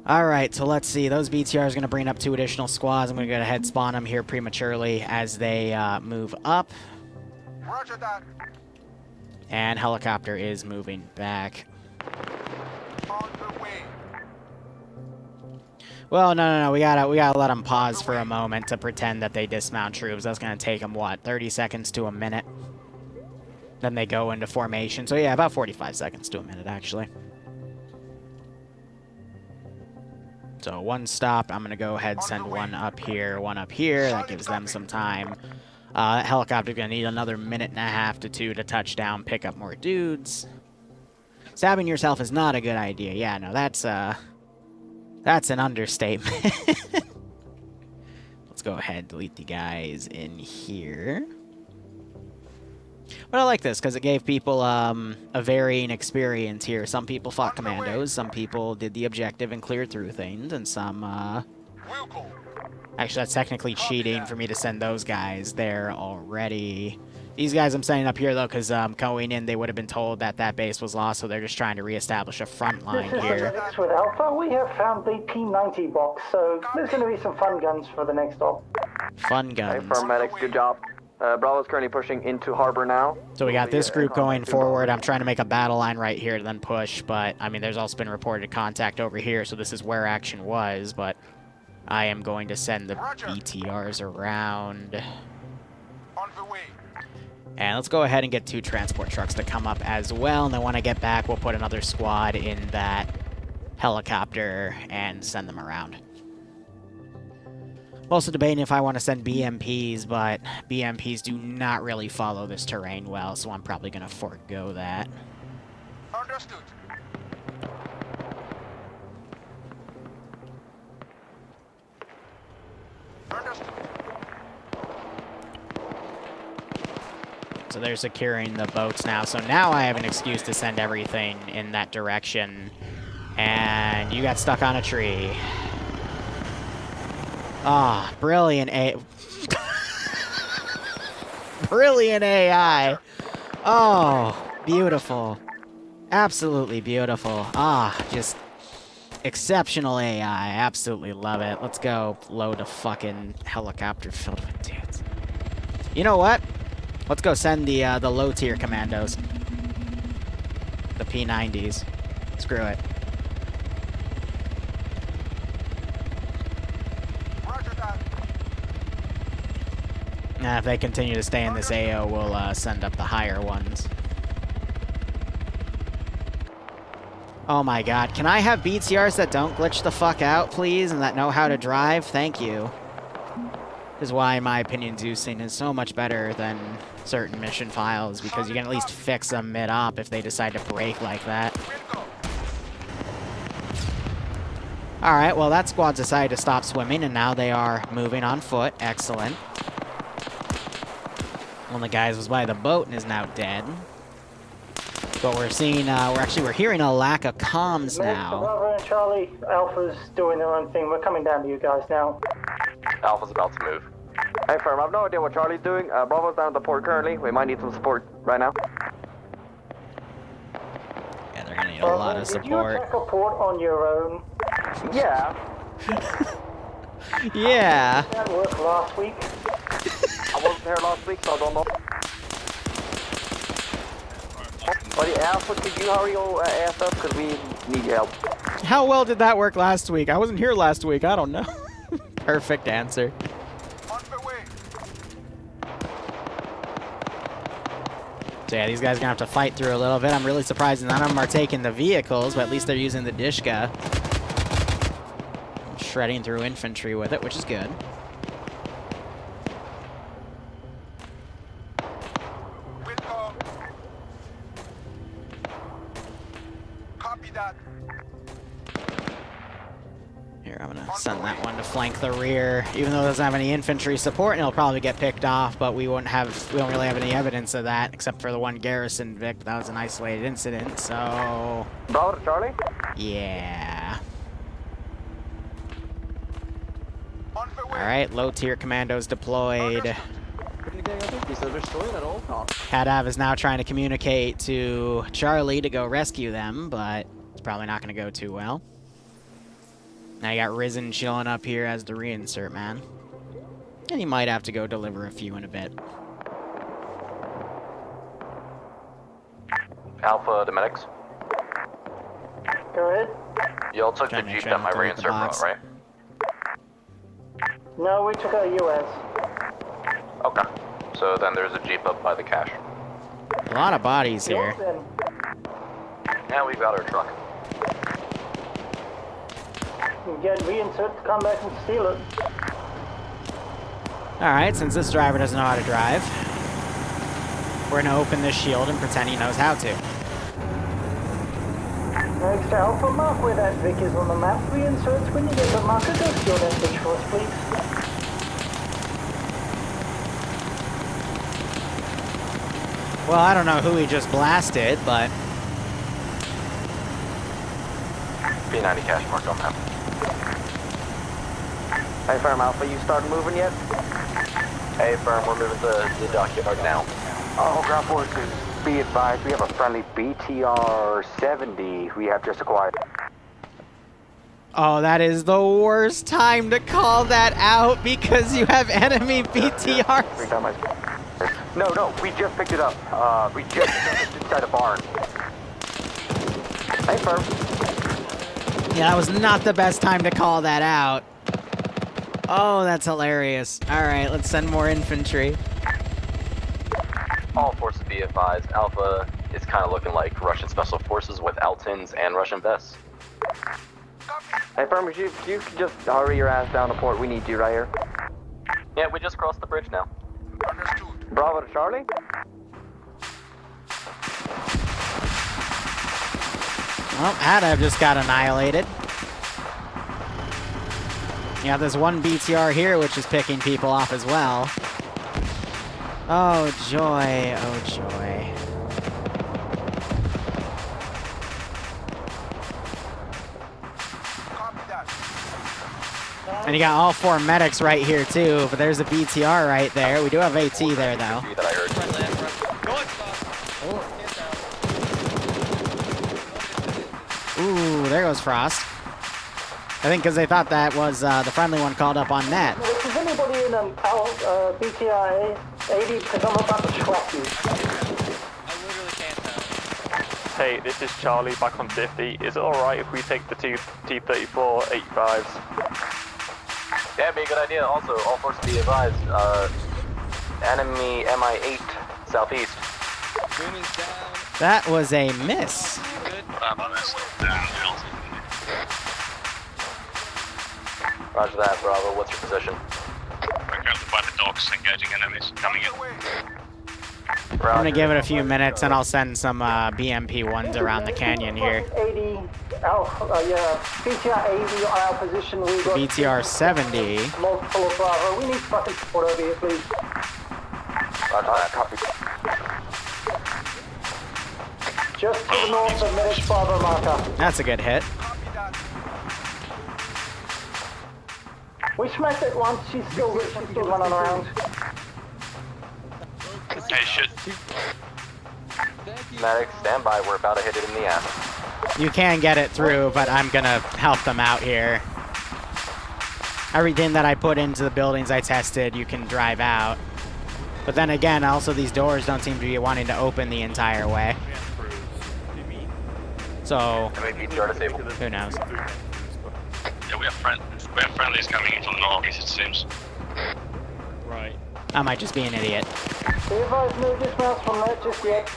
Speaker 1: Alright, so let's see. Those BTRs are going to bring up 2 additional squads. I'm going to go ahead and spawn them here prematurely as they move up.
Speaker 14: Roger that.
Speaker 1: And helicopter is moving back.
Speaker 14: On the way.
Speaker 1: Well, no. We gotta let them pause for a moment to pretend that they dismount troops. That's going to take them, what, 30 seconds to a minute? Then they go into formation. So yeah, about 45 seconds to a minute, actually. So 1 stop. I'm going to go ahead and send 1 up here, 1 up here. That gives them some time. That helicopter's going to need another 1.5 to 2 to touch down, pick up more dudes. Stabbing yourself is not a good idea. Yeah, no, that's an understatement. Let's go ahead and delete the guys in here. But I like this because it gave people a varying experience here. Some people fought commandos, some people did the objective and cleared through things, and some, actually, that's technically cheating for me to send those guys there already. These guys I'm sending up here, though, because going in, they would have been told that that base was lost, so they're just trying to reestablish a front line here.
Speaker 11: This is with Alpha. We have found the P90 box, so there's going to be some fun guns for the next op.
Speaker 1: Fun guns.
Speaker 6: Hey, medics, good job. Bravo's currently pushing into harbor now.
Speaker 1: So we got this group going forward. I'm trying to make a battle line right here to then push, but I mean, there's also been reported contact over here, so this is where action was, but I am going to send the BTRs around.
Speaker 14: On the way.
Speaker 1: And let's go ahead and get 2 transport trucks to come up as well, and then when I get back, we'll put another squad in that helicopter and send them around. I'm also debating if I want to send BMPs, but BMPs do not really follow this terrain well, so I'm probably going to forego that.
Speaker 14: Understood. Understood.
Speaker 1: So they're securing the boats now. So now I have an excuse to send everything in that direction. And you got stuck on a tree. Ah, brilliant brilliant AI. Oh, beautiful. Absolutely beautiful. Ah, just exceptional AI. Absolutely love it. Let's go load a fucking helicopter filled with dudes. You know what? Let's go send the low-tier commandos. The P90s. Screw it. Now, if they continue to stay in this AO, we'll send up the higher ones. Oh my god. Can I have BTRs that don't glitch the fuck out, please, and that know how to drive? Thank you. This is why, in my opinion, Zeusing is so much better than certain mission files, because you can at least fix them mid-op if they decide to break like that. Alright, well, that squad decided to stop swimming, and now they are moving on foot. Excellent. One of the guys was by the boat and is now dead. But we're seeing, we're hearing a lack of comms now.
Speaker 11: Bravo and Charlie, Alpha's doing their own thing. We're coming down to you guys now.
Speaker 2: Alpha's about to move.
Speaker 6: Hey, firm, I have no idea what Charlie's doing. Bravo's down at the port currently. We might need some support right now.
Speaker 1: Yeah, they're gonna need a lot of support.
Speaker 11: Did you attack a port on your own?
Speaker 6: Yeah.
Speaker 1: Yeah.
Speaker 11: That worked last week.
Speaker 6: I wasn't here last week, so I don't know. Buddy, Alpha, could you hurry your ass up? Because we need your help.
Speaker 1: How well did that work last week? I wasn't here last week. I don't know. Perfect answer. So yeah, these guys are gonna have to fight through a little bit. I'm really surprised none of them are taking the vehicles, but at least they're using the Dishka. Shredding through infantry with it, which is good.
Speaker 14: Copy that.
Speaker 1: Here, I'm gonna send that one to flank the rear. Even though it doesn't have any infantry support, and it'll probably get picked off, but we don't really have any evidence of that, except for the one garrison Vic. That was an isolated incident, so...
Speaker 6: Bravo to Charlie?
Speaker 1: Yeah. Alright, low-tier commandos deployed. Hadav is now trying to communicate to Charlie to go rescue them, but it's probably not going to go too well. Now you got Risen chilling up here as the reinsert man. And he might have to go deliver a few in a bit.
Speaker 2: Alpha to medics.
Speaker 11: Go ahead.
Speaker 2: Y'all took the Jeep that my reinsert brought, right?
Speaker 11: No, we took a US.
Speaker 2: Okay. So then there's a Jeep up by the cache.
Speaker 1: A lot of bodies here.
Speaker 2: Now we've got our truck.
Speaker 11: Get reinsert to come back and steal it.
Speaker 1: Alright, since this driver doesn't know how to drive, we're going to open this shield and pretend he knows how to.
Speaker 11: Next to Alpha, mark where that Vic is on the map. Reinserts when you get the marker. Go steal that bitch for us, please.
Speaker 1: Well, I don't know who he just blasted, but...
Speaker 2: B90 cache marked on map.
Speaker 6: Hey, firm, Alpha, you started moving yet?
Speaker 2: Hey, firm, we're moving to the dockyard now.
Speaker 10: Oh, ground forces, be advised, we have a friendly BTR-70 we have just acquired.
Speaker 1: Oh, that is the worst time to call that out because you have enemy BTRs.
Speaker 6: No, we just picked it up. We just it's inside a barn. Hey, firm.
Speaker 1: Yeah, that was not the best time to call that out. Oh, that's hilarious. Alright, let's send more infantry.
Speaker 2: All forces be advised, Alpha is kind of looking like Russian Special Forces with Altons and Russian vests.
Speaker 6: Hey, firm, if you could just hurry your ass down to port, we need you right here.
Speaker 2: Yeah, we just crossed the bridge now.
Speaker 6: Bravo to Charlie.
Speaker 1: Well, Adav just got annihilated. Yeah, there's one BTR here which is picking people off as well. Oh joy, oh joy. And you got all 4 medics right here too, but there's a BTR right there. We do have AT there though. Ooh, there goes Frost. I think because they thought that was the friendly one called up on net.
Speaker 11: Is anybody in BTR 80? Because I'm about to swap you.
Speaker 15: Hey, this is Charlie back on 50. Is it alright if we take the two T-34 85s?
Speaker 2: Yeah, it'd be a good idea. Also, all forces be advised, enemy MI-8 southeast.
Speaker 1: That was a miss.
Speaker 2: Roger that, Bravo. What's your position?
Speaker 16: We're currently by the docks, engaging enemies. Coming in.
Speaker 1: I'm gonna give it a few minutes and I'll send some BMP ones around the canyon here.
Speaker 11: 80, yeah, BTR 80 on our position. We got
Speaker 1: BTR 70.
Speaker 11: multiple of Bravo. We need fucking support over here, please.
Speaker 2: Roger that, copy.
Speaker 11: Just to the north of Medic Bravo marker.
Speaker 1: That's a good hit.
Speaker 11: We smacked it once. She's still running around.
Speaker 16: Hey, shit.
Speaker 2: Medic, stand by. We're about to hit it in the ass.
Speaker 1: You can get it through, but I'm gonna help them out here. Everything that I put into the buildings I tested, you can drive out. But then again, also these doors don't seem to be wanting to open the entire way. So, who knows?
Speaker 16: Yeah, we have friendlies coming in from the northeast, it seems.
Speaker 15: Right.
Speaker 1: I might just be an idiot.
Speaker 11: Be advised, no dismounts from that just yet.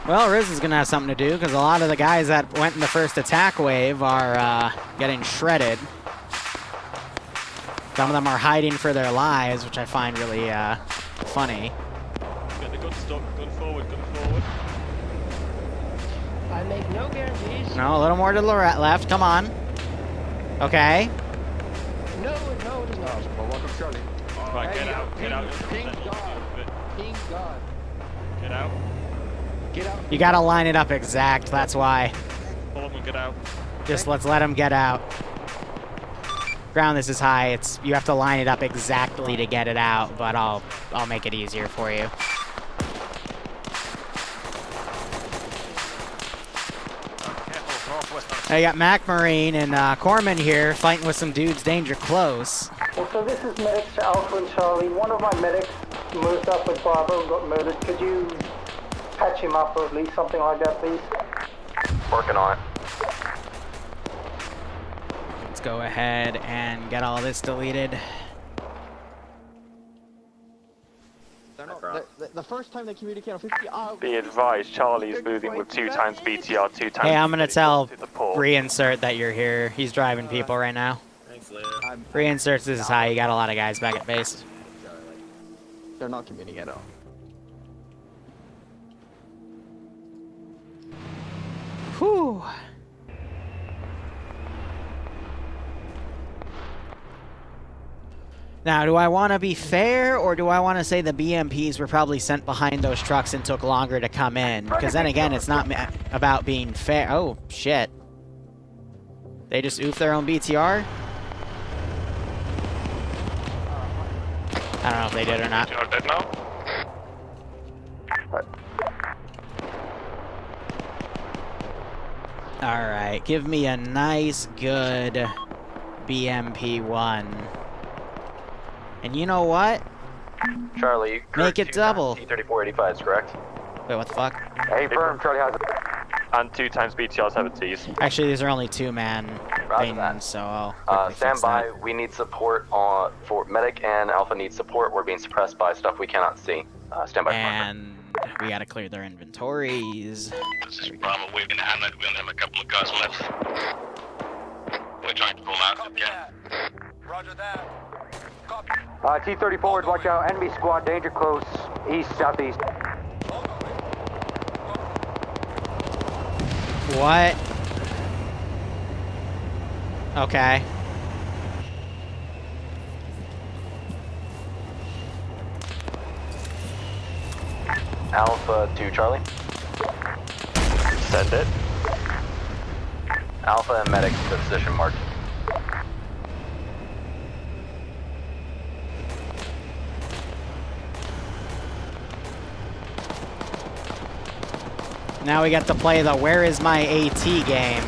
Speaker 1: Well, Riz is gonna have something to do because a lot of the guys that went in the first attack wave are getting shredded. Some of them are hiding for their lives, which I find really funny.
Speaker 15: Get the gun stuck, gun forward, gun forward.
Speaker 7: I make no guarantees.
Speaker 1: No, a little more to the left. Come on. Okay.
Speaker 7: No, it is not.
Speaker 15: Welcome, Charlie. Right, get out, get out.
Speaker 7: King God. King God.
Speaker 15: Get out.
Speaker 7: Get out.
Speaker 1: You gotta line it up exact, that's why.
Speaker 15: All of them get out.
Speaker 1: Just let's let them get out. Ground this is high, you have to line it up exactly to get it out, but I'll make it easier for you. I got Mac Marine and Corman here fighting with some dudes danger close.
Speaker 11: Well, so this is medics to Alpha and Charlie. One of my medics moved up with Bravo and got murdered. Could you patch him up or at least something like that, please?
Speaker 2: Working on it.
Speaker 1: Let's go ahead and get all this deleted.
Speaker 7: The first time they communicate on 50,
Speaker 15: Be advised, Charlie is moving with 2 times BTR, 2 times.
Speaker 1: Hey, I'm gonna tell Reinsert that you're here. He's driving people right now.
Speaker 12: Thanks, Liru.
Speaker 1: Reinsert, this is high. You got a lot of guys back at base.
Speaker 7: they're not communicating at all.
Speaker 1: Whew. Now, do I want to be fair, or do I want to say the BMPs were probably sent behind those trucks and took longer to come in? Because then again, it's not about being fair. Oh, shit. They just oofed their own BTR? I don't know if they did or not.
Speaker 5: You're dead now?
Speaker 1: Alright, give me a nice, good BMP1. And you know what?
Speaker 2: Charlie,
Speaker 1: make it double.
Speaker 2: T-3485s, correct?
Speaker 1: Wait, what the fuck?
Speaker 6: Hey, firm, Charlie has it.
Speaker 15: And 2 times BTR 70s.
Speaker 1: Actually, these are only 2-man things, so I'll quickly
Speaker 2: stand
Speaker 1: fix
Speaker 2: by.
Speaker 1: that.
Speaker 2: We need support for Medic and Alpha needs support. We're being suppressed by stuff we cannot see. Stand by.
Speaker 1: And we gotta clear their inventories.
Speaker 16: This is Bravo. We're gonna handle it. We only have a couple of guys left. We're trying to pull out if we can.
Speaker 14: Roger that.
Speaker 6: T-34, watch out. Enemy squad, danger close. East, southeast.
Speaker 1: What? Okay.
Speaker 2: Alpha to Charlie.
Speaker 15: Send it.
Speaker 2: Alpha and Medic to position marked.
Speaker 1: Now we get to play the Where Is My AT game.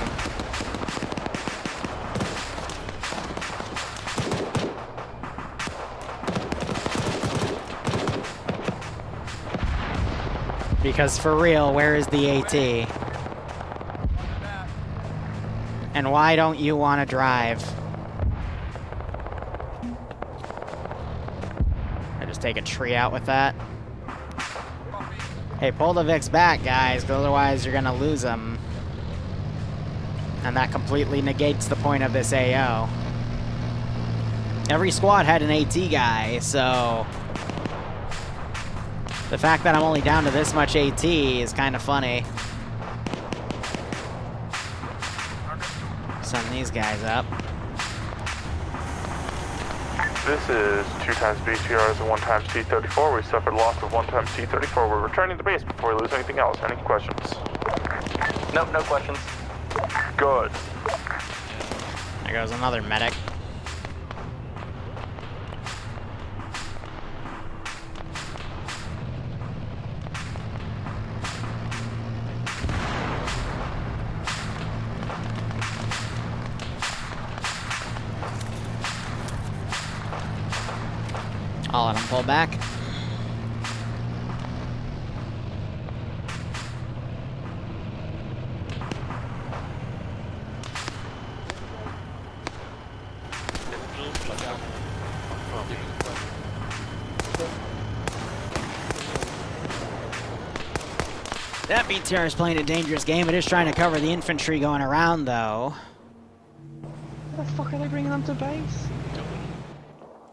Speaker 1: Because for real, where is the AT? And why don't you want to drive? I just take a tree out with that. Hey, pull the Vicks back, guys, because otherwise you're gonna lose them. And that completely negates the point of this AO. Every squad had an AT guy, so the fact that I'm only down to this much AT is kind of funny. Send these guys up.
Speaker 5: This is 2 times BTRs and 1 times T-34. We suffered loss of 1 times T-34. We're returning to base before we lose anything else. Any questions?
Speaker 2: Nope, no questions.
Speaker 5: Good.
Speaker 1: There goes another medic. I'll let him pull back. That BTR is playing a dangerous game. It is trying to cover the infantry going around, though.
Speaker 7: Where the fuck are they bringing them to base?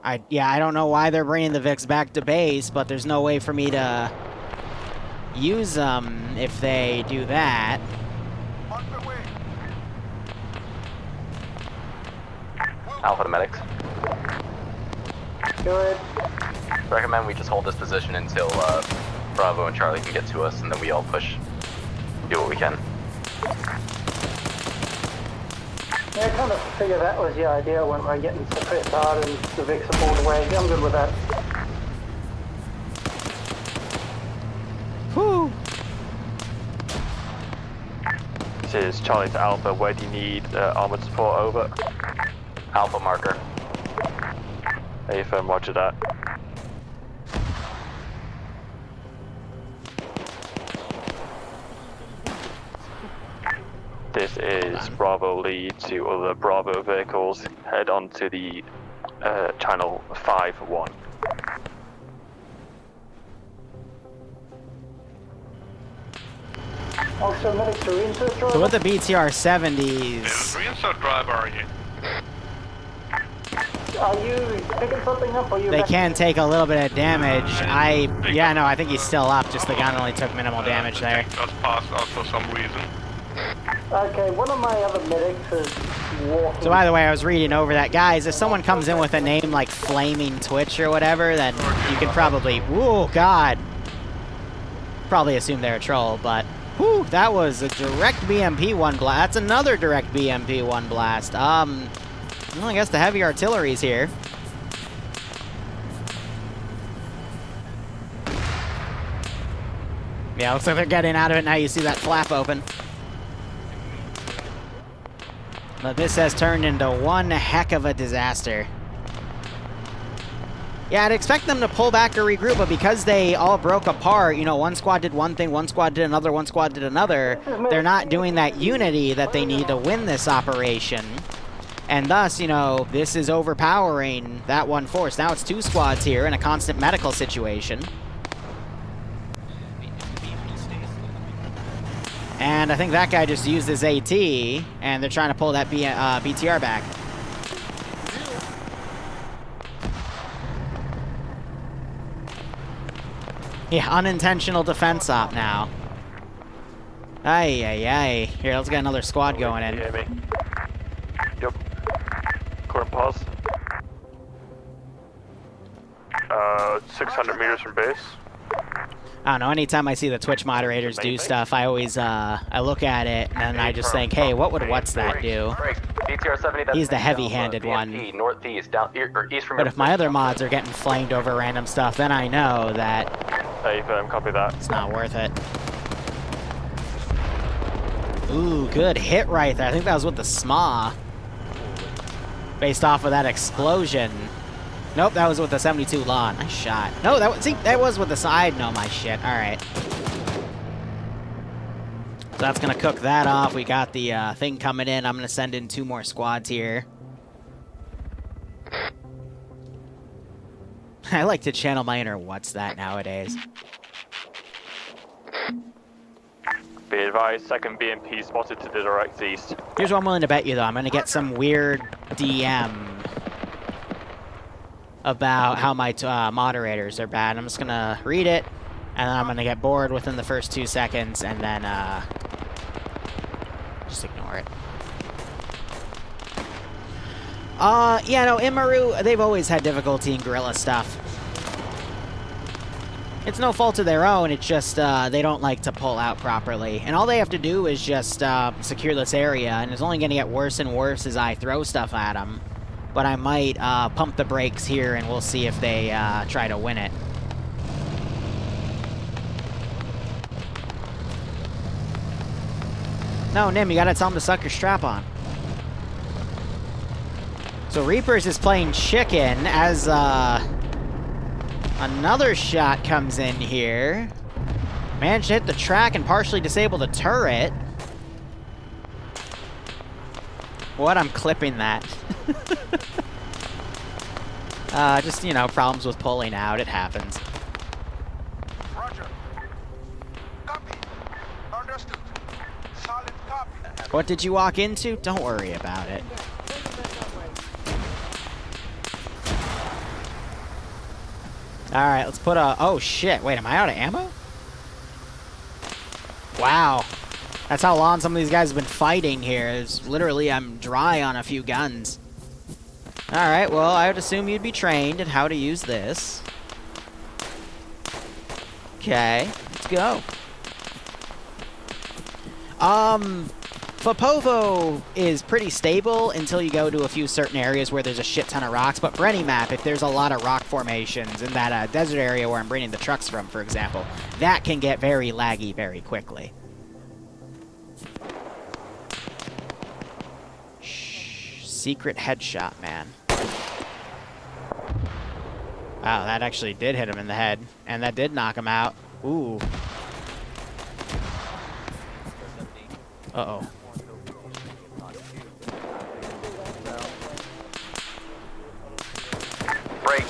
Speaker 1: I don't know why they're bringing the Vicks back to base, but there's no way for me to use them if they do that.
Speaker 2: Alpha to Medics.
Speaker 11: Good.
Speaker 2: Recommend we just hold this position until Bravo and Charlie can get to us, and then we all push, do what we can.
Speaker 11: Yeah, I kind of figured that was the idea when we're getting suppressed hard and the Vicks are pulled away. I'm good with that.
Speaker 1: Whew.
Speaker 15: This is Charlie to Alpha. Where do you need armored support? Over.
Speaker 2: Alpha marker.
Speaker 15: Hey, firm, roger that. This is Bravo lead to other Bravo vehicles. Head on to the channel 5-1.
Speaker 11: Also, medics are insert driver.
Speaker 1: So with the BTR 70s,
Speaker 5: Reinsert driver, are you?
Speaker 11: Are you picking something up or you...
Speaker 1: they can take a little bit of damage. Yeah, no, I think he's still up, just the gun only took minimal damage there.
Speaker 5: Just passed out for some reason.
Speaker 11: Okay, one of my other medics is walking.
Speaker 1: So by the way, I was reading over that. Guys, if someone comes in with a name like Flaming Twitch or whatever, then you can probably... Whoa, God. Probably assume they're a troll, but... Whew, that was a direct BMP-1 blast. That's another direct BMP-1 blast. Well, I guess the heavy artillery's here. Yeah, looks like they're getting out of it now. You see that flap open. But this has turned into one heck of a disaster. Yeah, I'd expect them to pull back or regroup, but because they all broke apart, you know, one squad did one thing, one squad did another, one squad did another, they're not doing that unity that they need to win this operation. And thus, you know, this is overpowering that one force. Now it's 2 squads here in a constant medical situation. And I think that guy just used his AT, and they're trying to pull that BTR back. Yeah, unintentional defense op now. Ay, ay, ay. Here, let's get another squad going in.
Speaker 15: You hear me? Yep. Current pause. 600 meters from base.
Speaker 1: I don't know, anytime I see the Twitch moderators do stuff, I always, I look at it, and then I just think, hey, what would What's That do? He's the heavy-handed one.
Speaker 2: Northeast, down, or east from
Speaker 1: But if my other mods are getting flamed over random stuff, then I know that
Speaker 15: Hey, firm, copy that.
Speaker 1: it's not worth it. Ooh, good hit right there. I think that was with the SMA. Based off of that explosion. Nope, that was with the 72 Law. Nice shot. No, that was with the side. No, my shit. Alright. So that's gonna cook that off. We got the thing coming in. I'm gonna send in 2 more squads here. I like to channel my inner What's That nowadays.
Speaker 15: Be advised, second BMP spotted to the direct east.
Speaker 1: Here's what I'm willing to bet you, though. I'm gonna get some weird DM about how my moderators are bad. I'm just gonna read it, and then I'm gonna get bored within the first 2 seconds, and then just ignore it. Yeah, no, Imaru, they've always had difficulty in guerrilla stuff. It's no fault of their own, it's just they don't like to pull out properly. And all they have to do is just secure this area, and it's only gonna get worse and worse as I throw stuff at them. But I might pump the brakes here, and we'll see if they try to win it. No, Nim, you gotta tell him to suck your strap on. So Reapers is playing chicken as another shot comes in here. Managed to hit the track and partially disable the turret. What? I'm clipping that. Just, you know, problems with pulling out. It happens.
Speaker 14: Roger. Copy. Understood. Solid copy.
Speaker 1: What did you walk into? Don't worry about it. Alright, let's put a... Oh, shit. Wait, am I out of ammo? Wow. That's how long some of these guys have been fighting here. It's literally, I'm dry on a few guns. Alright, well, I would assume you'd be trained in how to use this. Okay, let's go. Fapovo is pretty stable until you go to a few certain areas where there's a shit ton of rocks, but for any map, if there's a lot of rock formations in that desert area where I'm bringing the trucks from, for example, that can get very laggy very quickly. Shh, secret headshot, man. Wow, that actually did hit him in the head, and that did knock him out. Ooh. Uh-oh.
Speaker 2: Break,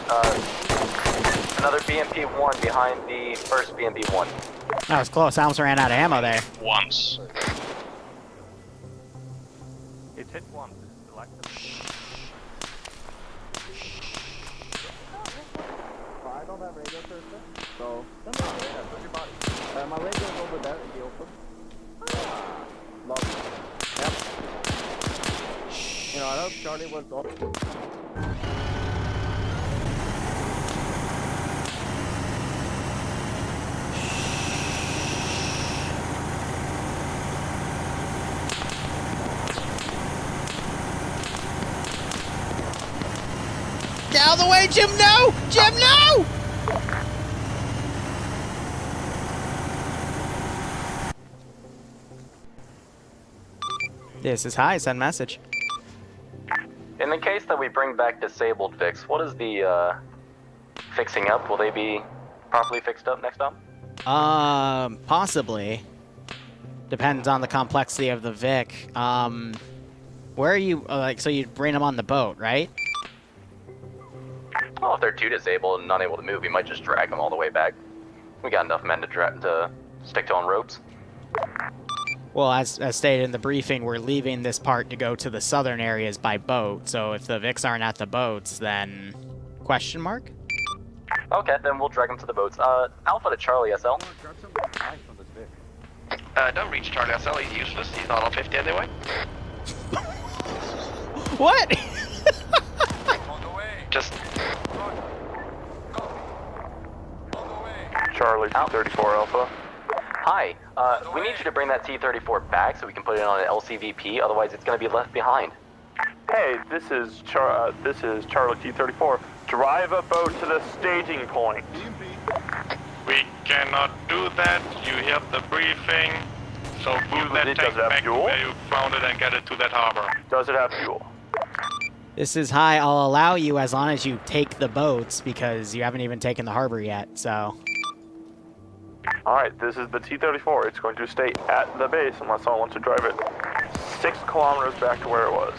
Speaker 2: another BMP-1 behind the first BMP-1.
Speaker 1: That was close. I almost ran out of ammo there.
Speaker 5: Once.
Speaker 15: It hit once.
Speaker 6: I don't have radio person, so send me a radar. Where's your body? My radio's over there in the open. Lost. Yep. You know, I know Charlie was off.
Speaker 1: Get out of the way, Jim, no! Jim, no! This is high, send message.
Speaker 2: In the case that we bring back disabled Vics, what is the fixing up? Will they be properly fixed up next time?
Speaker 1: Possibly. Depends on the complexity of the Vic. Where are you, like, so you bring them on the boat, right?
Speaker 2: Well, if they're too disabled and not able to move, we might just drag them all the way back. We got enough men to stick to on ropes.
Speaker 1: Well, as stated in the briefing, we're leaving this part to go to the southern areas by boat, so if the Vics aren't at the boats, then... question mark?
Speaker 2: Okay, then we'll drag them to the boats. Alpha to Charlie SL.
Speaker 16: Don't reach Charlie SL, he's useless, he's not on 50 anyway.
Speaker 1: What?
Speaker 16: Just...
Speaker 15: Charlie, T-34 Alpha.
Speaker 2: Hi, we need you to bring that T-34 back so we can put it on an LCVP, otherwise it's going to be left behind.
Speaker 15: Hey, this is Charlie T-34. Drive a boat to the staging point.
Speaker 5: We cannot do that. You hear the briefing. So move that tank back to where you found it and get it to that harbor.
Speaker 15: Does it have fuel?
Speaker 1: This is high. I'll allow you as long as you take the boats, because you haven't even taken the harbor yet, so...
Speaker 15: Alright, this is the T-34. It's going to stay at the base unless someone wants to drive it 6 kilometers back to where it was.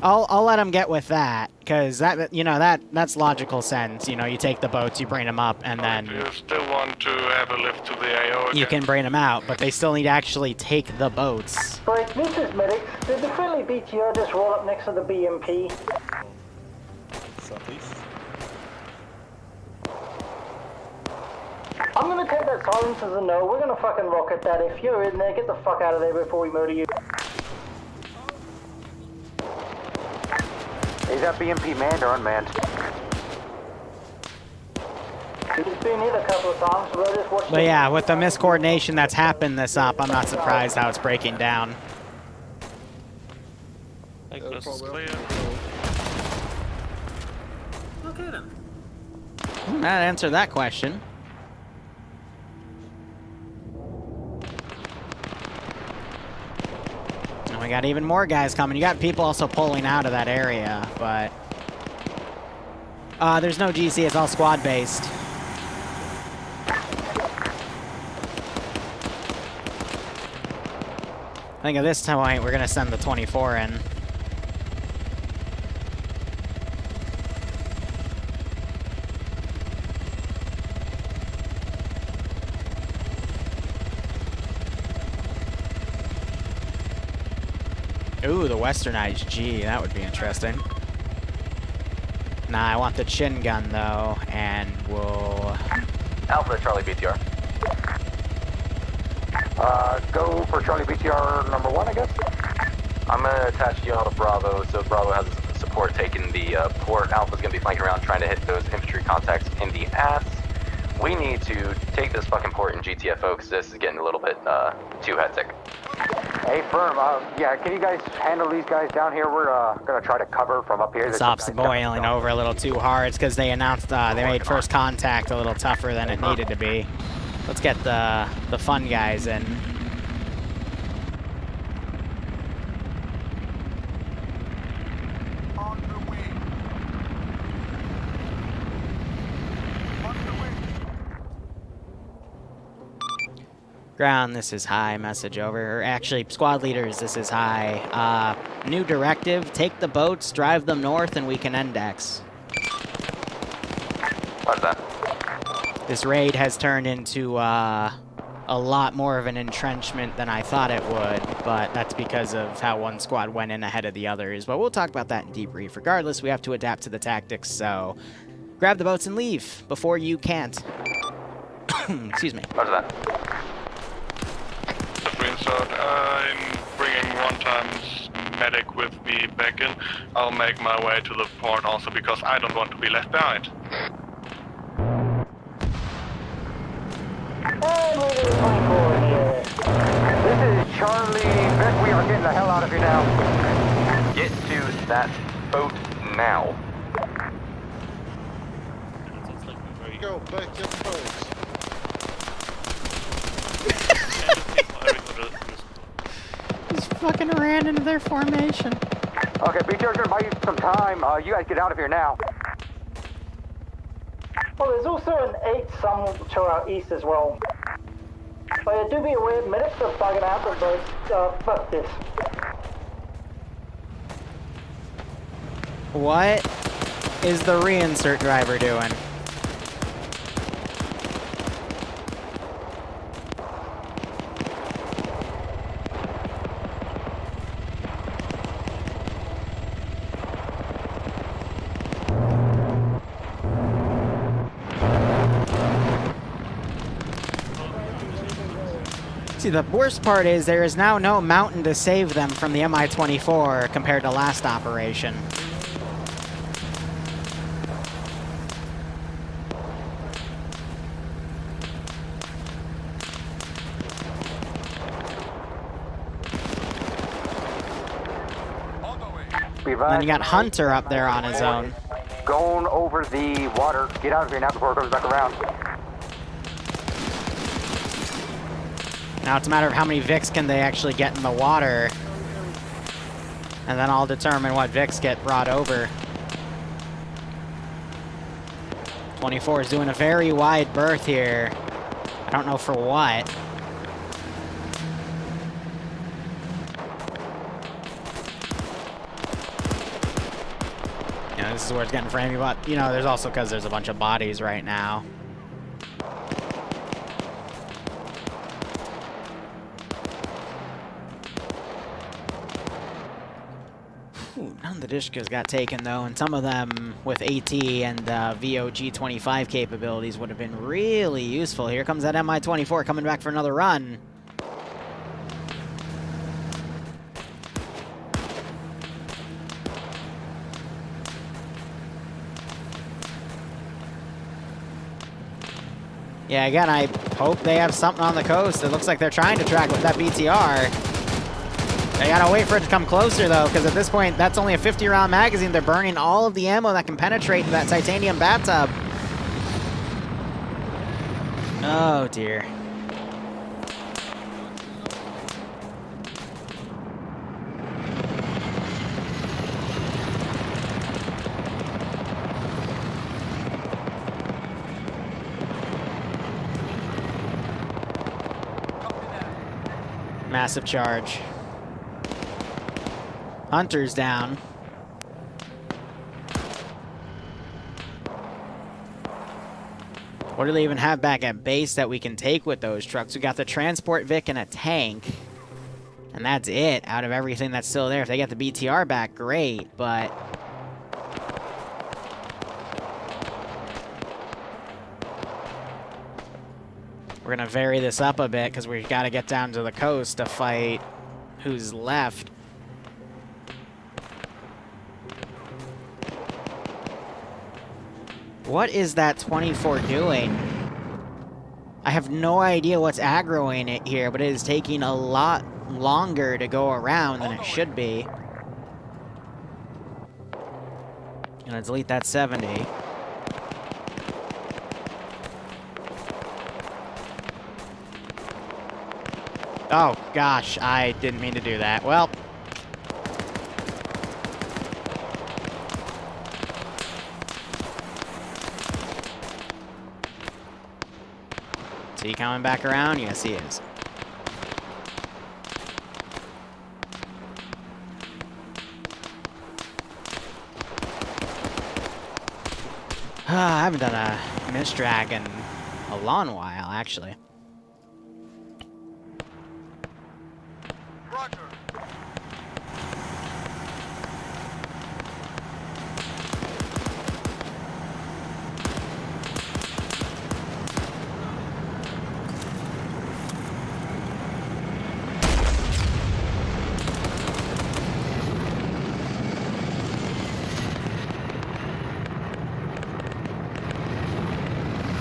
Speaker 1: I'll let him get with that, because that, you know, that's logical sense. You know, you take the boats, you bring them up, and then...
Speaker 5: You still want to have a lift to the AO again?
Speaker 1: You can bring them out, but they still need to actually take the boats.
Speaker 11: Right, this is Medic. Did the friendly BTR just roll up next to the BMP?
Speaker 17: Southeast.
Speaker 11: I'm gonna take that silence as a no. We're gonna fucking rocket that. If you're in there, get the fuck out of there before we murder you.
Speaker 6: Is that BMP manned or unmanned?
Speaker 11: He's been hit a couple of times, but I just watched
Speaker 1: But yeah, with the miscoordination that's happened this up, I'm not surprised how it's breaking down.
Speaker 5: This is clear.
Speaker 4: Okay then.
Speaker 1: That answered that question. And we got even more guys coming. You got people also pulling out of that area, but... there's no GC, it's all squad-based. I think at this point, we're gonna send the 24 in. Ooh, the westernized G, that would be interesting. Nah, I want the chin gun though, and we'll...
Speaker 2: Alpha to Charlie BTR.
Speaker 6: Go for Charlie BTR number 1, I guess.
Speaker 2: I'm gonna attach y'all to Bravo, so Bravo has support taking the port. Alpha's gonna be flanking around trying to hit those infantry contacts in the ass. We need to take this fucking port in GTFO because this is getting a little bit too hectic.
Speaker 6: Hey, firm. Yeah, can you guys handle these guys down here? We're gonna try to cover from up here.
Speaker 1: Stops the boiling over a little too hard. It's because they announced they made first contact a little tougher than it needed to be. Let's get the fun guys in. Ground, this is high, message over. Or actually, squad leaders, this is high. New directive, take the boats, drive them north, and we can index.
Speaker 2: What's that?
Speaker 1: This raid has turned into a lot more of an entrenchment than I thought it would, but that's because of how one squad went in ahead of the others. But we'll talk about that in debrief. Regardless, we have to adapt to the tactics, so grab the boats and leave before you can't. Excuse me.
Speaker 2: What's that?
Speaker 5: I'm bringing 1 times medic with me back in. I'll make my way to the port also because I don't want to be left behind.
Speaker 11: And we're to the 24 here.
Speaker 6: This is Charlie. Vic, we are getting the hell out of here now.
Speaker 2: Get to that boat now.
Speaker 17: Go back to the boat.
Speaker 1: These fucking ran into their formation.
Speaker 10: Okay, BTR's gonna buy you some time. You guys get out of here now.
Speaker 11: Well, there's also an 8 some to our east as well. But yeah, do be aware, medics are bugging out, but fuck this.
Speaker 1: What is the reinsert driver doing? See, the worst part is there is now no mountain to save them from the Mi-24 compared to last operation. Then you got Hunter up there on his own.
Speaker 10: Going over the water. Get out of here now before it comes back around.
Speaker 1: Now it's a matter of how many Vics can they actually get in the water. And then I'll determine what Vics get brought over. 24 is doing a very wide berth here. I don't know for what. You know, this is where it's getting framey, but, you know, there's also because there's a bunch of bodies right now. Ooh, none of the Dishkas got taken, though, and some of them with AT and VOG-25 capabilities would have been really useful. Here comes that Mi-24 coming back for another run. Yeah, again, I hope they have something on the coast. It looks like they're trying to track with that BTR. They gotta wait for it to come closer, though, because at this point, that's only a 50-round magazine. They're burning all of the ammo that can penetrate into that titanium bathtub. Oh, dear. Massive charge. Hunter's down. What do they even have back at base that we can take with those trucks? We got the transport Vic and a tank. And that's it out of everything that's still there. If they get the BTR back, great, but... we're gonna vary this up a bit because we gotta get down to the coast to fight who's left. What is that 24 doing? I have no idea what's aggroing it here, but it is taking a lot longer to go around than it should be. Gonna delete that 70. Oh, gosh, I didn't mean to do that. Well. Is he coming back around? Yes, he is. I haven't done a misdrag in a long while, actually.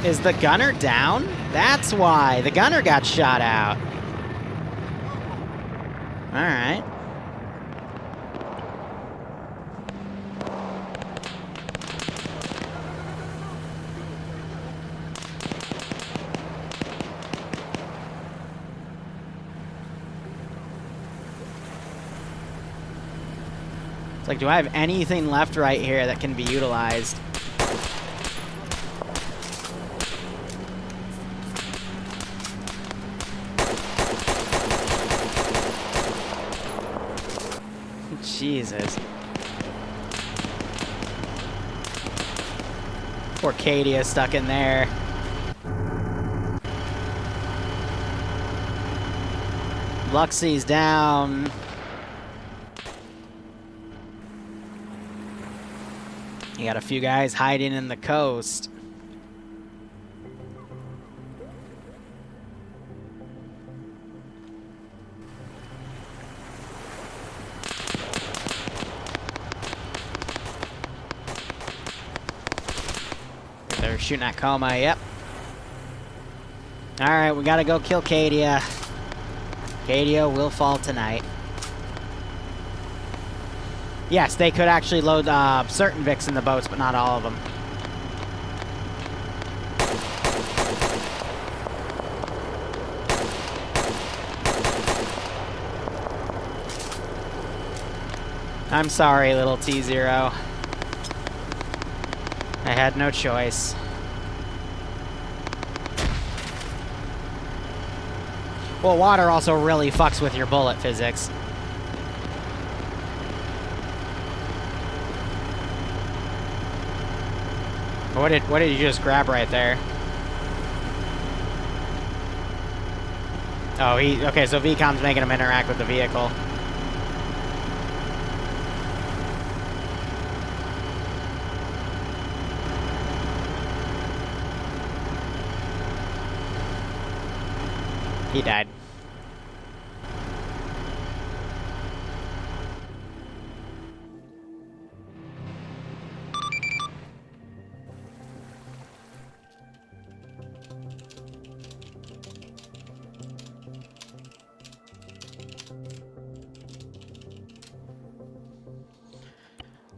Speaker 1: Is the gunner down? That's why. The gunner got shot out. Alright. It's like, do I have anything left right here that can be utilized? Jesus. Poor Cadia stuck in there. Luxie's down. You got a few guys hiding in the coast. They're shooting at Coma, yep. Alright, we gotta go kill Cadia. Cadia will fall tonight. Yes, they could actually load certain Vics in the boats, but not all of them. I'm sorry, little T0. I had no choice. Well, water also really fucks with your bullet physics. What did you just grab right there? Oh, okay, so VCOM's making him interact with the vehicle. He died.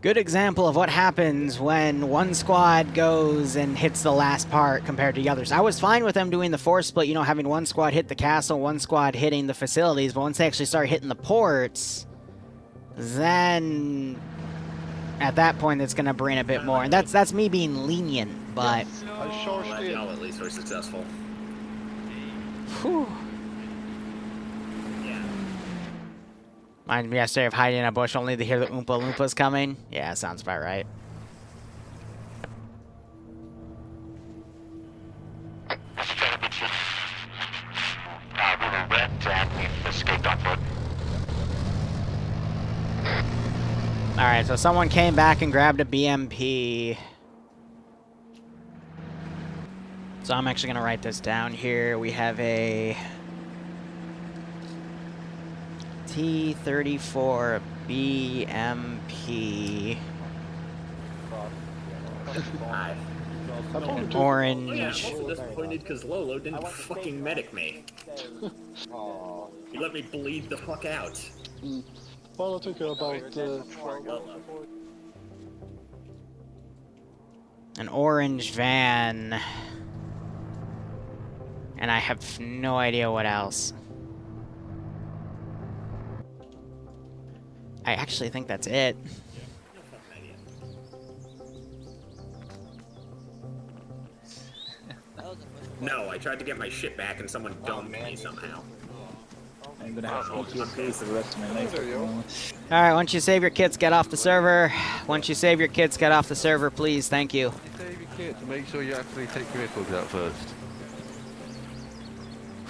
Speaker 1: Good example of what happens when one squad goes and hits the last part compared to the others. I was fine with them doing the force split, you know, having one squad hit the castle, one squad hitting the facilities, but once they actually start hitting the ports, then at that point it's going to bring a bit more. And that's me being lenient, but...
Speaker 4: Y'all at least were successful.
Speaker 1: Whew. Mind me yesterday of hiding in a bush only to hear the Oompa Loompas coming? Yeah, sounds about right.
Speaker 10: We were wrecked and we escaped on foot.
Speaker 1: Alright, so someone came back and grabbed a BMP. So I'm actually going to write this down here. We have a... T-34 BMP. Orange.
Speaker 4: Oh yeah, I'm also disappointed because Lolo didn't fucking medic me. He let me bleed the fuck out.
Speaker 17: Well, I took about
Speaker 1: an orange van. And I have no idea what else. I actually think that's it.
Speaker 4: No, I tried to get my shit back and someone dumped me somehow.
Speaker 12: I'm gonna have to keep you for the rest of my life.
Speaker 1: Alright, once you save your kits, get off the server. Once you save your kits, get off the server, please. Thank you.
Speaker 18: Save your kits, make sure you actually take your vehicles out first.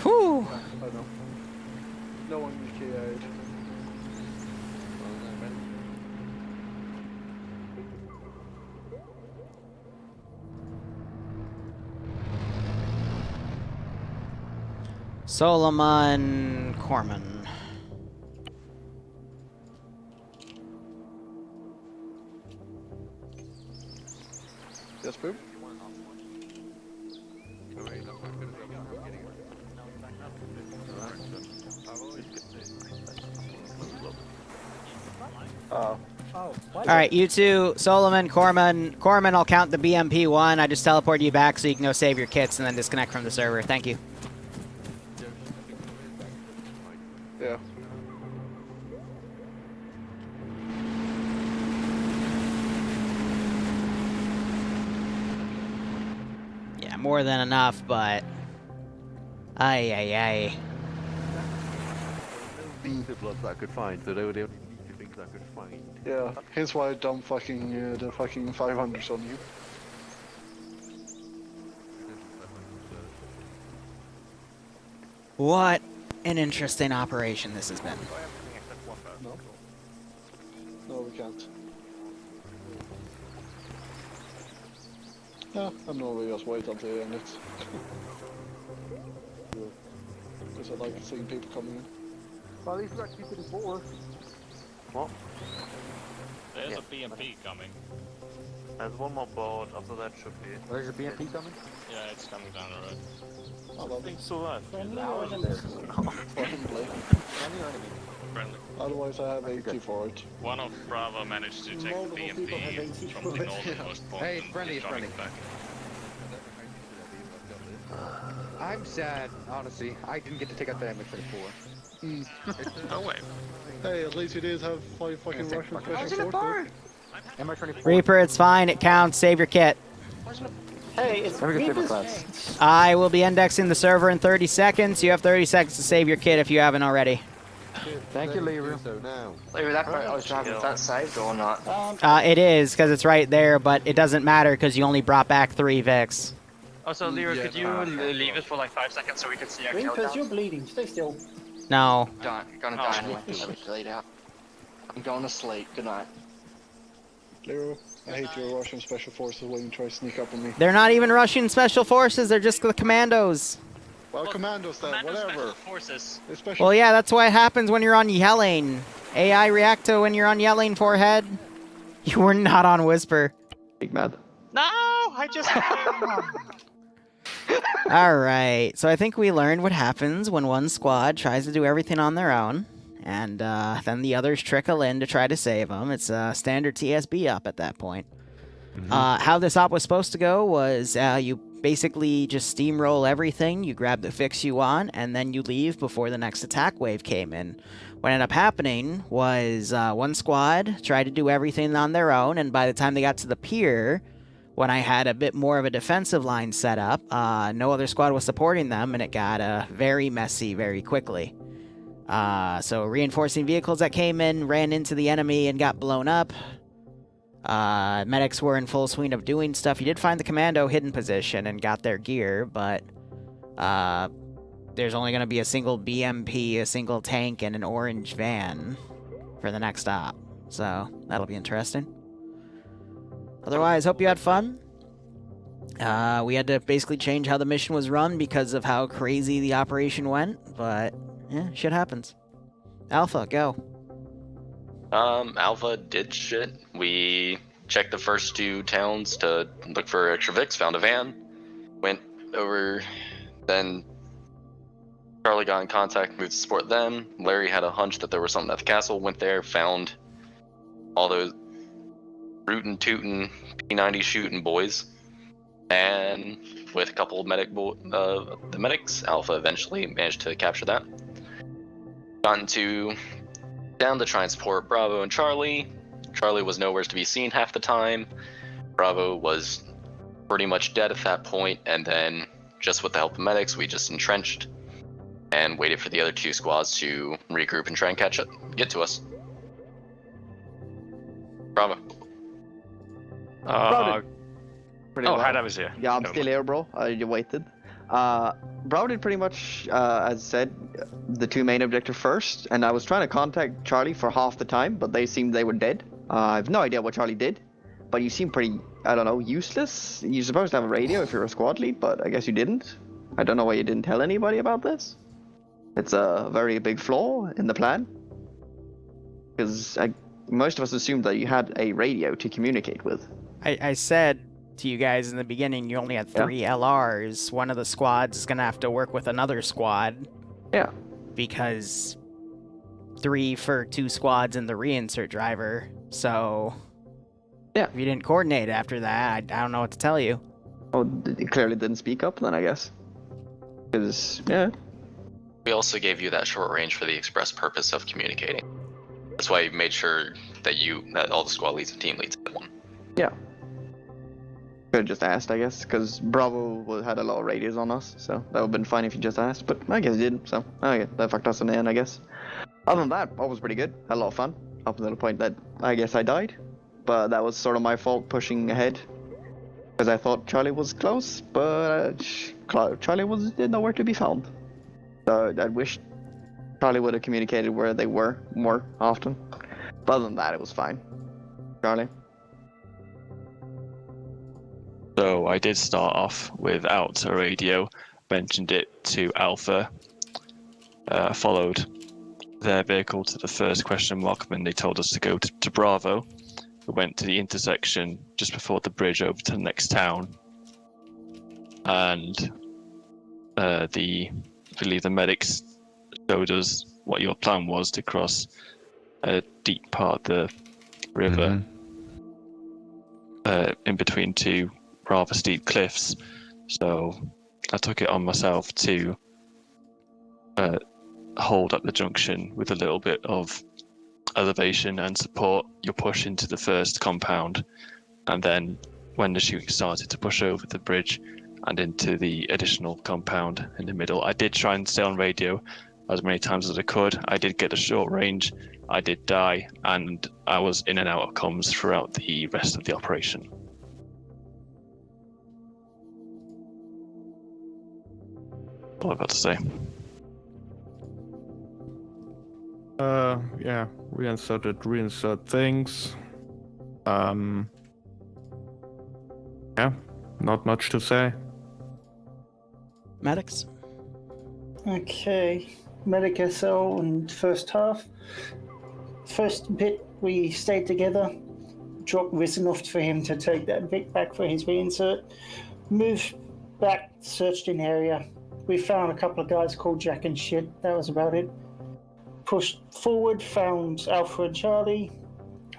Speaker 1: Whew!
Speaker 6: No one cared.
Speaker 1: Solomon Corman.
Speaker 6: Yes, Boom?
Speaker 1: Alright, you two, Solomon, Corman. Corman, I'll count the BMP-1. I just teleported you back so you can go save your kits and then disconnect from the server. Thank you.
Speaker 6: Yeah.
Speaker 1: more than enough, but... Ay.
Speaker 18: Bloods that I could find, so they were the only two things I could find.
Speaker 17: Yeah, hence why I dumped fucking the fucking 500s on you.
Speaker 1: What an interesting operation this has been.
Speaker 17: No, we can't. Yeah, I know we just wait until the end it. Because I like seeing people coming in.
Speaker 6: Well, at least we got 234.
Speaker 15: What?
Speaker 16: There's a BMP coming.
Speaker 15: There's one more board, after that should be...
Speaker 6: There's a BMP coming?
Speaker 16: Yeah, it's coming down the road.
Speaker 15: I think so, right?
Speaker 6: Friendly.
Speaker 17: Otherwise I have AP for it.
Speaker 16: One of Bravo managed to take the BMP from the northernmost point.
Speaker 6: Hey, friendly.
Speaker 16: Back.
Speaker 6: I'm sad, honestly. I didn't get to take out the MX-24.
Speaker 16: No way.
Speaker 17: Hey, at least you did have 5 fucking Russian special forces.
Speaker 6: MX-24.
Speaker 1: Reaper, it's fine. It counts. Save your kit.
Speaker 11: Hey, it's Reaper's.
Speaker 1: I will be indexing the server in 30 seconds. You have 30 seconds to save your kit if you haven't already.
Speaker 6: Thank you, Liru.
Speaker 11: Liru, that part I was driving, is that saved or not?
Speaker 1: It is, because it's right there, but it doesn't matter because you only brought back 3 Vicks.
Speaker 16: Also, Liru, could you leave it for like 5 seconds so we can see our
Speaker 11: Reapers,
Speaker 16: countdowns?
Speaker 11: you're bleeding. Stay still.
Speaker 1: No.
Speaker 11: Gonna die anyway. Laid out. I'm going to sleep. Good night.
Speaker 17: Liru, I hate your Russian special forces when you try to sneak up on me.
Speaker 1: They're not even Russian special forces. They're just the commandos.
Speaker 17: Well, commandos then, whatever.
Speaker 16: Forces.
Speaker 1: Well, yeah, that's what happens when you're on yelling. AI react to when you're on yelling, forehead. You were not on whisper.
Speaker 6: Big mad.
Speaker 16: No, I just...
Speaker 1: Alright, so I think we learned what happens when one squad tries to do everything on their own, and then the others trickle in to try to save them. It's a standard TSB op at that point. How this op was supposed to go was you basically just steamroll everything, you grab the fix you want, and then you leave before the next attack wave came in. What ended up happening was one squad tried to do everything on their own, and by the time they got to the pier, when I had a bit more of a defensive line set up, no other squad was supporting them, and it got very messy very quickly. So reinforcing vehicles that came in ran into the enemy and got blown up. Medics were in full swing of doing stuff. You did find the commando hidden position and got their gear, but there's only going to be a single BMP, a single tank, and an orange van for the next stop. So that'll be interesting. Otherwise, hope you had fun. We had to basically change how the mission was run because of how crazy the operation went, but yeah, shit happens. Alpha, go.
Speaker 2: Alpha did shit. We checked the first 2 towns to look for extra Vicks, found a van, went over, then Charlie got in contact, moved to support them. Larry had a hunch that there was something at the castle, went there, found all those rootin' tootin' P90 shooting boys, and with a couple of the medics, Alpha eventually managed to capture that. Gotten down to try and support Bravo and Charlie. Charlie was nowhere to be seen half the time. Bravo was pretty much dead at that point, and then just with the help of medics, we just entrenched and waited for the other 2 squads to regroup and try and get to us. Bravo.
Speaker 6: Hi,
Speaker 16: that was here.
Speaker 6: Yeah, I'm still here, bro. You waited. Bro did pretty much, as I said, the 2 main objectives first, and I was trying to contact Charlie for half the time, but they seemed they were dead. I have no idea what Charlie did, but you seem pretty, I don't know, useless. You're supposed to have a radio if you're a squad lead, but I guess you didn't. I don't know why you didn't tell anybody about this. It's a very big flaw in the plan, because most of us assumed that you had a radio to communicate with.
Speaker 1: I said to you guys in the beginning, you only had 3 LRs. One of the squads is going to have to work with another squad.
Speaker 6: Yeah.
Speaker 1: Because 3 for 2 squads and the reinsert driver. So,
Speaker 6: yeah,
Speaker 1: if you didn't coordinate after that, I don't know what to tell you.
Speaker 6: Oh, you clearly didn't speak up then, I guess. Because, yeah.
Speaker 2: We also gave you that short range for the express purpose of communicating. That's why we made sure that all the squad leads and team leads had one.
Speaker 6: Yeah. Could have just asked, I guess, because Bravo had a lot of radios on us, so that would have been fine if you just asked, but I guess you didn't, so okay, that fucked us in the end, I guess. Other than that, I was pretty good. Had a lot of fun, up until the point that I guess I died, but that was sort of my fault pushing ahead, because I thought Charlie was close, but Charlie was nowhere to be found. So I wish Charlie would have communicated where they were more often. But other than that, it was fine. Charlie?
Speaker 19: So I did start off without a radio, mentioned it to Alpha, followed their vehicle to the first question mark, and they told us to go to Bravo. We went to the intersection just before the bridge over to the next town, and I believe the medics showed us what your plan was to cross a deep part of the river, in between two rather steep cliffs. So I took it on myself to hold at the junction with a little bit of elevation and support your push into the first compound, and then when the shooting started, to push over the bridge and into the additional compound in the middle. I did try and stay on radio as many times as I could. I did get a short range, I did die, and I was in and out of comms throughout the rest of the operation. All I've got to say.
Speaker 20: Yeah, reinsert things. Yeah, not much to say.
Speaker 1: Medics?
Speaker 11: Okay, medic SL in first half. First bit, we stayed together. Dropped Risanov for him to take that Vic back for his reinsert. Moved back, searched in area. We found a couple of guys called Jack and shit. That was about it. Pushed forward, found Alpha and Charlie.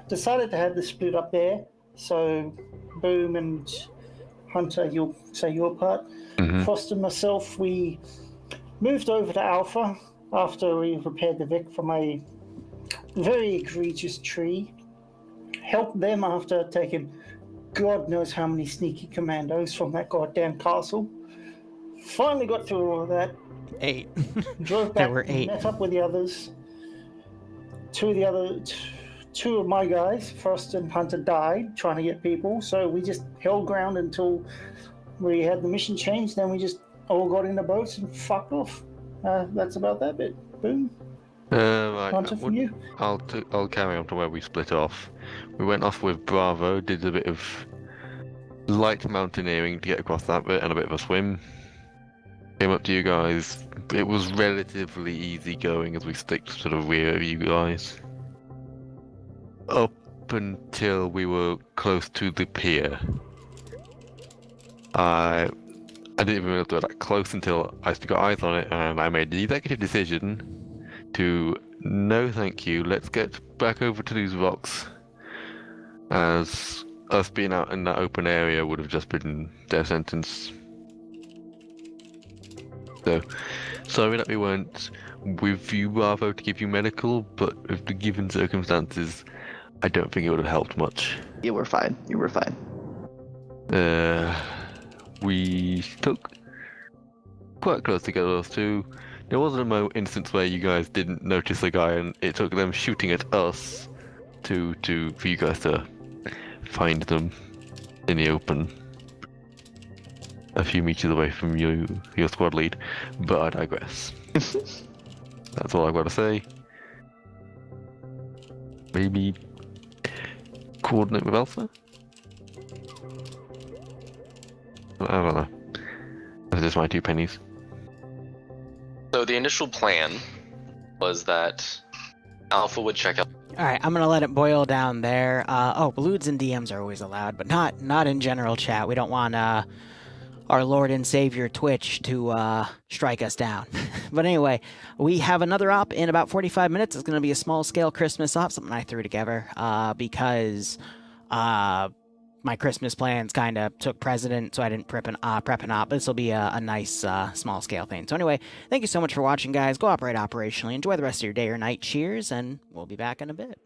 Speaker 11: Decided to have the split up there. So, Boom and Hunter, you'll say your part. Frost and myself, we moved over to Alpha after we repaired the Vic from a very egregious tree. Helped them after taking God knows how many sneaky commandos from that goddamn castle. Finally got through all of that.
Speaker 1: 8.
Speaker 11: Drove back,
Speaker 1: There were 8.
Speaker 11: met up with the others. Two of my guys, Frost and Hunter, died trying to get people, so we just held ground until we had the mission changed. Then we just all got in the boats and fucked off. That's about that bit. Boom.
Speaker 18: Right.
Speaker 11: Hunter, from you.
Speaker 18: I'll carry on to where we split off. We went off with Bravo, did a bit of light mountaineering to get across that bit and a bit of a swim. Came up to you guys. It was relatively easy going as we stick to the rear of you guys. Up until we were close to the pier. I didn't even realize we were that close until I got eyes on it, and I made the executive decision to no thank you, let's get back over to these rocks, as us being out in that open area would have just been death sentence. So, sorry that we weren't with you, Bravo, to give you medical, but with the given circumstances, I don't think it would have helped much.
Speaker 6: You were fine. You were fine.
Speaker 18: We stuck quite close together, those two. There wasn't a instance where you guys didn't notice a guy, and it took them shooting at us for you guys to find them in the open, a few meters away from your squad lead. But I digress. That's all I've got to say. Maybe coordinate with Alpha? I don't know. That's just my 2 pennies.
Speaker 2: So the initial plan was that Alpha would check out.
Speaker 1: Alright, I'm gonna let it boil down there. Balloons and DMs are always allowed, but not in general chat. We don't want our Lord and Savior Twitch to strike us down. But anyway, we have another op in about 45 minutes. It's gonna be a small-scale Christmas op, something I threw together because my Christmas plans kind of took precedent, so I didn't prep an op. This will be a nice small-scale thing. So anyway, thank you so much for watching, guys. Go operate operationally. Enjoy the rest of your day or night. Cheers, and we'll be back in a bit.